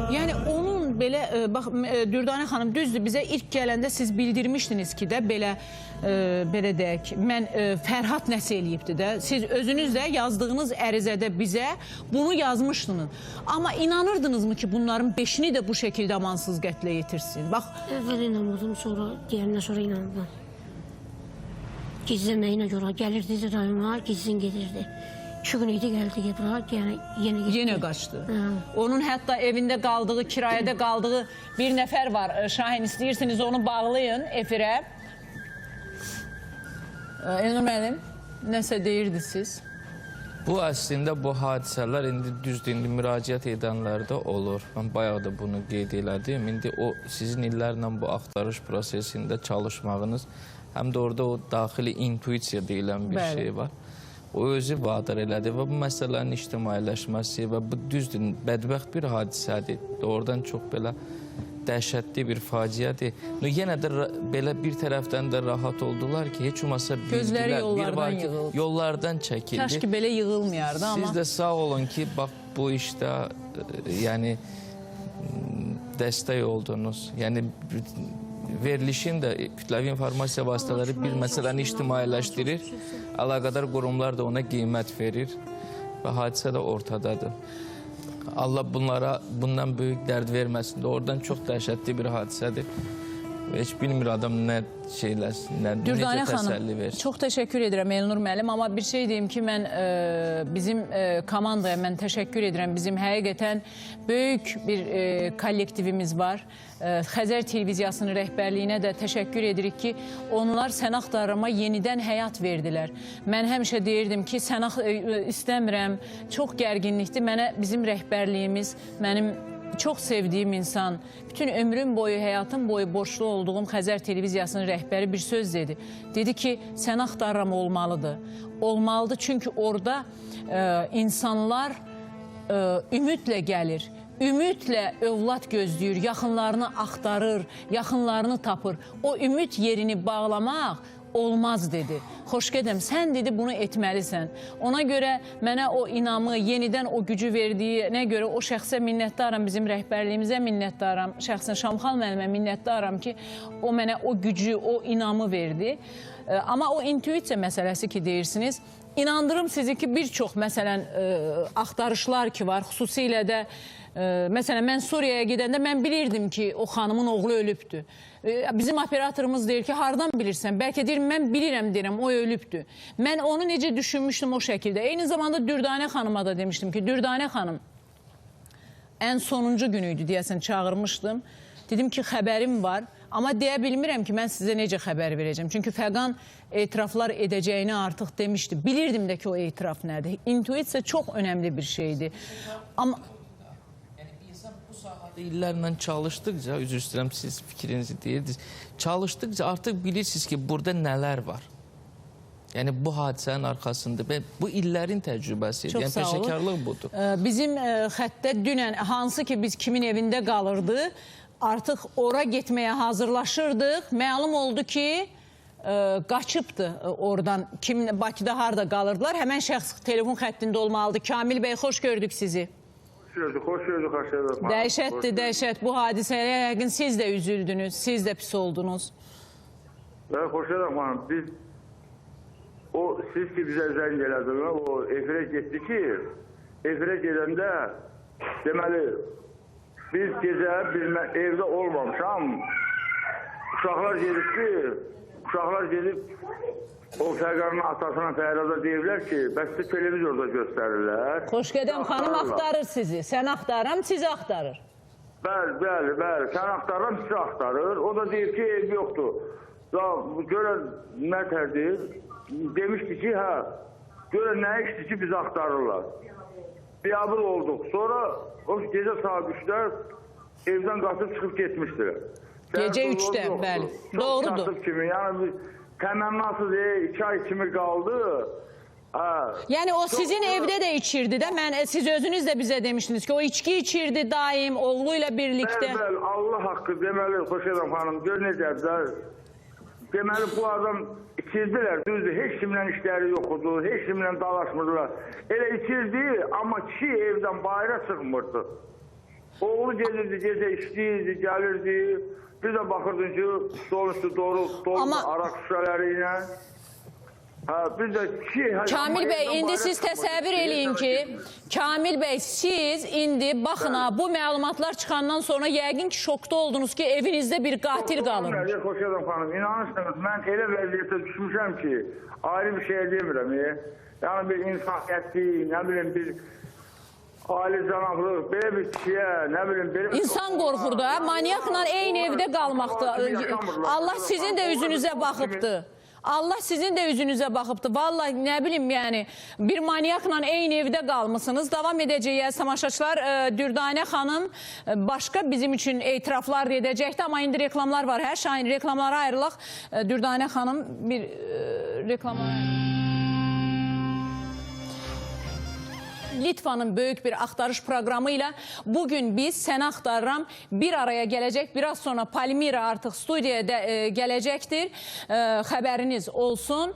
Yəni onun belə, bax, Dürdane xanım düzdür, bizə ilk gələndə siz bildirmişdiniz ki də, belə deyək, mən Fərhad nəsə eləyibdi də, siz özünüz də yazdığınız ərizədə bizə bunu yazmışdınız. Amma inanırdınızmı ki, bunların 5'ini də bu şəkildə amansız qətlə yetirsin? Bax,
əvvəl inanmadım, sonra deyəndən sonra inandım. Gizləməyinə görə gəlirdi rayona, gizlin gedirdi. 2 gün idi, gəldi bura, yenə
qaçdı. Onun hətta evində qaldığı, kirayədə qaldığı bir nəfər var. Şahin, istəyirsiniz onu bağlayın efirə. Elnur müəllim, nəsə deyirdiniz siz?
Bu əslində bu hadisələr indi düzdür, indi müraciət edənlərdə olur. Mən bayaq da bunu qeyd elədim. İndi o sizin illərlə bu axtarış prosesində çalışmağınız, həm də orada o daxili intuisiya deyilən bir şey var. O özü vadar elədi və bu məsələnin ictimailəşməsi və bu düzdür, bədbəxt bir hadisədir. Oradan çox belə dəhşətli bir faciədir. Yenə də belə bir tərəfdən də rahat oldular ki, heç olmasa
gözləri yollardan yığıldı.
Yollardan çəkildi.
Kaş ki belə yığılmayardı amma.
Siz də sağ olun ki, bax bu işdə yəni dəstək oldunuz. Yəni verilişin də kütləvi informasiya vasitələri bir məsələni ictimailəşdirir. Əlaqədar qurumlar da ona qiymət verir və hadisə də ortadadır. Allah bundan böyük dərd verməsin. Oradan çox dəhşətli bir hadisədir. Heç bilmir adam nə şeyləsin,
Dürdanə
necə təsəlli
xanım,
versin.
çox təşəkkür edirəm Elnur müəllim, amma bir şey deyim ki, mən bizim komandaya mən təşəkkür edirəm. Bizim həqiqətən böyük bir kollektivimiz var. Xəzər televiziyasının rəhbərliyinə də təşəkkür edirik ki, onlar Sən Axtarıma yenidən həyat verdilər. Mən həmişə deyirdim ki, sən istəmirəm, çox gərginlikdir. Mənə bizim rəhbərliyimiz, mənim çox sevdiyim insan, bütün ömrüm boyu, həyatım boyu borçlu olduğum Xəzər televiziyasının rəhbəri bir söz dedi. Dedi ki, Sən Axtarıram olmalıdır. Olmalıdır çünki orada insanlar ümidlə gəlir. Ümidlə övlad gözləyir, yaxınlarını axtarır, yaxınlarını tapır. O ümid yerini bağlamaq olmaz dedi. Xoş gedəm, sən dedi bunu etməlisən. Ona görə mənə o inamı, yenidən o gücü verdiyinə görə o şəxsə minnətdaram, bizim rəhbərliyimizə minnətdaram, şəxsən Şamxal müəllimə minnətdaram ki, o mənə o gücü, o inamı verdi. Amma o intuisiya məsələsi ki deyirsiniz, inandırım sizi ki, bir çox məsələn axtarışlar ki var, xüsusilə də məsələn mən Suriyaya gedəndə mən bilirdim ki, o xanımın oğlu ölübdür. Bizim operatorumuz deyir ki, hardan bilirsən? Bəlkə deyir, mən bilirəm deyirəm, o ölübdür. Mən onu necə düşünmüşdüm o şəkildə. Eyni zamanda Dürdanə xanıma da demişdim ki, Dürdanə xanım, ən sonuncu günüydü deyəsən çağırmışdım. Dedim ki, xəbərim var, amma deyə bilmirəm ki, mən sizə necə xəbər verəcəm. Çünki Fəqan etiraflar edəcəyini artıq demişdi. Bilirdim də ki, o etiraf nədir. İntuisiya çox önəmli bir şeydir. Amma
İllərlə çalışdıqca, üzr istəyirəm siz fikrinizi deyirdiniz, çalışdıqca artıq bilirsiniz ki, burada nələr var. Yəni bu hadisənin arxasında bu illərin təcrübəsidir.
Çox
yəni
sağ olun.
peşəkarlıq budur.
Bizim xəttdə dünən hansı ki biz kimin evində qalırdı, artıq ora getməyə hazırlaşırdıq. Məlum oldu ki, qaçıbdı oradan. Bakıda harda qalırdılar. Həmən şəxs telefon xəttində olmalıdır. Kamil bəy, xoş gördük sizi.
Xoş gördük.
Dəhşətdir, dəhşət. Bu hadisəyə yəqin siz də üzüldünüz, siz də pis oldunuz.
Xoş gördük xanım. Siz ki bizə zəng elədiniz, o efirə getdi ki, efirə gedəndə deməli, biz gecə evdə olmamışam, uşaqlar gedib o Fəqanın atasına Fəhrada deyirlər ki, bəs siz televizorda göstərirlər.
Xoş gedəm xanım axtarır sizi. Sən axtaram, sizi axtarır.
Bəli. Sən axtaram, sizi axtarır. O da deyir ki, ev yoxdur. Görən nə tərdir? Demişdi ki, görən nə işdir ki, bizi axtarırlar. Biabır olduq. Sonra o gecə saat 3'də evdən qaçıb çıxıb getmişdir.
Gecə 3'də, bəli. Doğrudur.
Çox kimi, yəni təmənnasız 2 ay kimi qaldı.
Yəni o sizin evdə də içirdi də, siz özünüz də bizə demişdiniz ki, o içki içirdi daim, oğlu ilə birlikdə.
Bəli, Allah haqqı, deməli, Xoşedəm xanım, gör necədir. Deməli, bu adam içirdilər, düzdür, heç kimlə işləri yoxudu, heç kimlə dalaşmırdılar. Elə içirdi, amma kişi evdən bayra çıxmırdı. Oğlu gelirdi, gecə işləyirdi, gəlirdi. Bir də baxırdın ki, stol üstü dolu araq şüşələri ilə. Bir də ki...
Kamil bəy, indi siz təsəvvür eləyin ki, Kamil bəy, siz indi baxın, bu məlumatlar çıxandan sonra yəqin ki, şokda oldunuz ki, evinizdə bir qatil qalırmış.
Xoşedəm xanım, inanırsınız, mən elə vəziyyətə düşmüşəm ki, ayrı bir şey demirəm. Yəni bir insaniyyətli, nə bilim bir... Ali canablıq, belə bir kişiyə, nə bilim, belə...
İnsan qorxur da, manyakla eyni evdə qalmaqda. Allah sizin də üzünüzə baxıbdı. Allah sizin də üzünüzə baxıbdı. Vallahi nə bilim, yəni, bir manyakla eyni evdə qalmışsınız. Davam edəcəyik, tamaşaçılar. Dürdanə xanım başqa bizim üçün etiraflar edəcəkdi, amma indi reklamlar var. Hər şeyin reklamlara ayrılaq. Dürdanə xanım bir reklamlara ayrılaq. Litvanın böyük bir axtarış proqramı ilə bugün biz Sən Axtarıram bir araya gələcək. Biraz sonra Palmira artıq studiyaya gələcəkdir. Xəbəriniz olsun.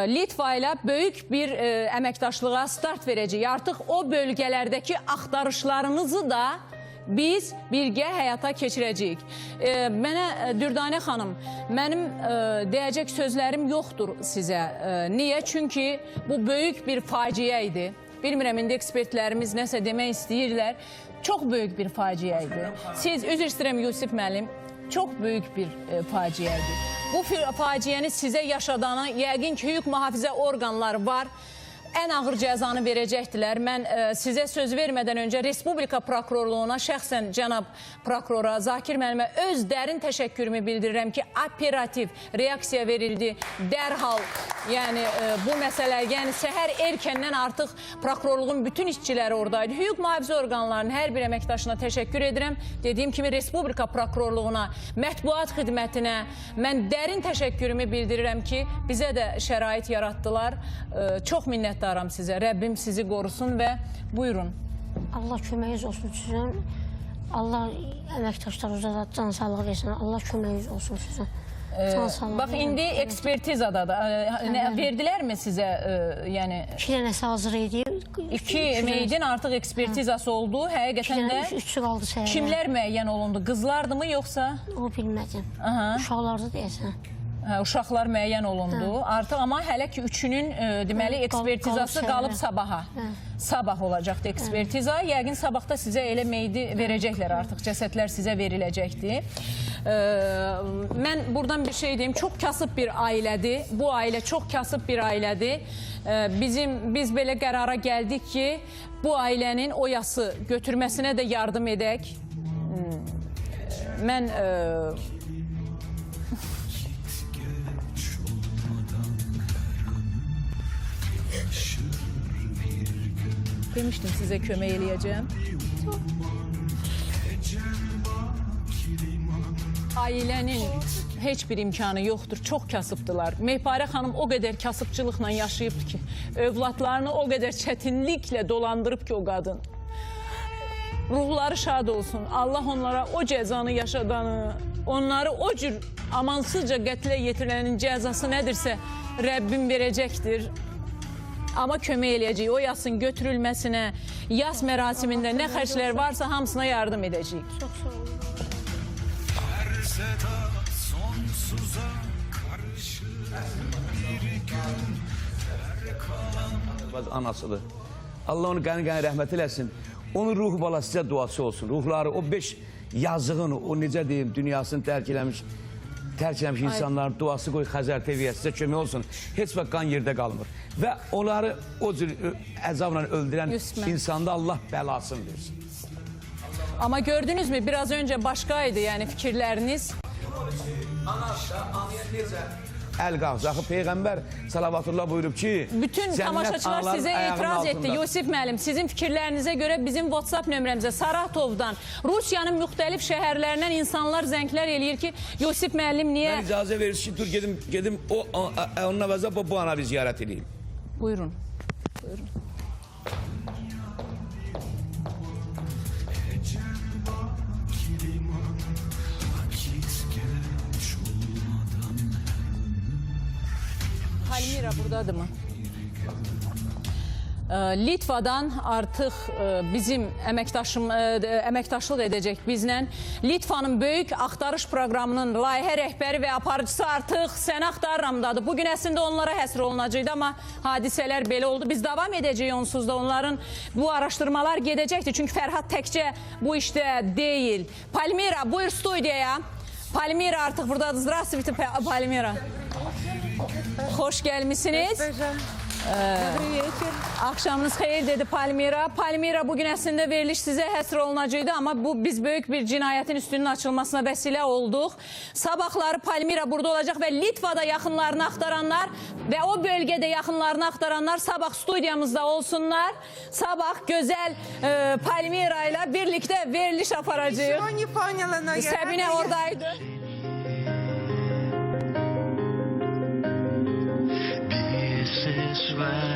Litva ilə böyük bir əməkdaşlığa start verəcək. Artıq o bölgələrdəki axtarışlarınızı da biz birgə həyata keçirəcəyik. Mənə Dürdanə xanım, mənim deyəcək sözlərim yoxdur sizə. Niyə? Çünki bu böyük bir faciə idi. Bilmirəm, indi ekspertlərimiz nəsə demək istəyirlər. Çox böyük bir faciə idi. Siz, üzr istəyirəm Yusif müəllim, çox böyük bir faciədir. Bu faciəni sizə yaşadana yəqin ki, hüquq mühafizə orqanları var. Ən ağır cəzanı verəcəkdilər. Mən sizə söz vermədən öncə Respublika prokurorluğuna, şəxsən cənab prokurora Zakir müəllimə öz dərin təşəkkürümü bildirirəm ki, operativ reaksiya verildi. Dərhal, yəni bu məsələ, yəni səhər erkəndən artıq prokurorluğun bütün işçiləri oradaydı. Hüquq mühafizə orqanlarının hər bir əməkdaşına təşəkkür edirəm. Dediyim kimi Respublika prokurorluğuna, mətbuat xidmətinə mən dərin təşəkkürümü bildirirəm ki, bizə də şərait yaratdılar. Çox minnətdaram sizə. Rəbbim sizi qorusun və buyurun.
Allah köməyiniz olsun sizə. Allah əməkdaşlarınıza da can sağlığı versin. Allah köməyiniz olsun sizə.
Bax, indi ekspertizadadır. Verdilərmi sizə?
İki dənəsi hazır idi.
İki meydin artıq ekspertizası oldu. Həqiqətən də
üçü qaldı səhərə.
Kimlər müəyyən olundu? Qızlardımı yoxsa?
O bilmədim. Uşaqlardı deyəsən.
Uşaqlar müəyyən olundu. Artıq amma hələ ki üçünün deməli ekspertizası qalıb sabaha. Sabah olacaqdı ekspertiza. Yəqin sabahda sizə elə meydi verəcəklər artıq. Cəsədlər sizə veriləcəkdir. Mən buradan bir şey deyim. Çox kasıb bir ailədir. Bu ailə çox kasıb bir ailədir. Biz belə qərara gəldik ki, bu ailənin o yası götürməsinə də yardım edək. Mən demişdim sizə kömək eləyəcəm. Ailənin heç bir imkanı yoxdur, çox kasıbdılar. Mehparə xanım o qədər kasıbçılıqla yaşayıbdır ki, övladlarını o qədər çətinliklə dolandırıb ki o qadın. Ruhları şad olsun. Allah onlara o cəzanı yaşadanı, onları o cür amansızca qətlə yetirilənin cəzası nədirsə Rəbbim verəcəkdir. Amma kömək eləyəcək. O yasın götürülməsinə, yas mərasimində nə xərclər varsa hamısına yardım edəcəyik.
Çox sağ olun.
Anasıdır. Allah onu qəni-qəni rəhmət eləsin. Onun ruhu bala sizə duası olsun. Ruhları, o 5 yazığını, o necə deyim, dünyasını tərk eləmiş insanların duası qoy Xəzər TV-yə sizə kömək olsun. Heç vaxt qan yerdə qalmır. Və onları o cür əzabla öldürən insanda Allah bəlasını versin.
Amma gördünüzmü, biraz öncə başqaydı, yəni fikirləriniz.
Əl qalxız. Axı Peyğəmbər salavatullah buyurub ki,
bütün tamaşaçılar sizə etiraz etdi. Yusif müəllim, sizin fikirlərinizə görə bizim WhatsApp nömrəmizə Saratovdan, Rusiyanın müxtəlif şəhərlərindən insanlar zənglər eləyir ki, Yusif müəllim niyə...
Mən icazə verirsiniz ki, dur gedim onun əvəzə bu ana bir ziyarət edeyim.
Buyurun. Buyurun. Palmira buradadır mı? Litvadan artıq bizim əməkdaşlıq edəcək bizlə. Litvanın böyük axtarış proqramının layihə rəhbəri və aparıcısı artıq Səni Axtarıramdadır. Bugün əslində onlara həsr olunacaqdı, amma hadisələr belə oldu. Biz davam edəcəyik onsuz da, onların bu araşdırmalar gedəcəkdir. Çünki Fərhad təkcə bu işdə deyil. Palmira, buyur studiyaya. Palmira artıq buradadır. Здравствуйте, Palmira. Xoş gəlmişsiniz. Axşamınız xeyir dedi Palmira. Palmira, bugün əslində veriliş sizə həsr olunacaqdı, amma biz böyük bir cinayətin üstünün açılmasına vəsilə olduq. Sabahları Palmira burada olacaq və Litvada yaxınlarını axtaranlar və o bölgədə yaxınlarını axtaranlar sabah studiyamızda olsunlar. Sabah gözəl Palmira ilə birlikdə veriliş aparacağıq. Səbinə oradaydı.
This is where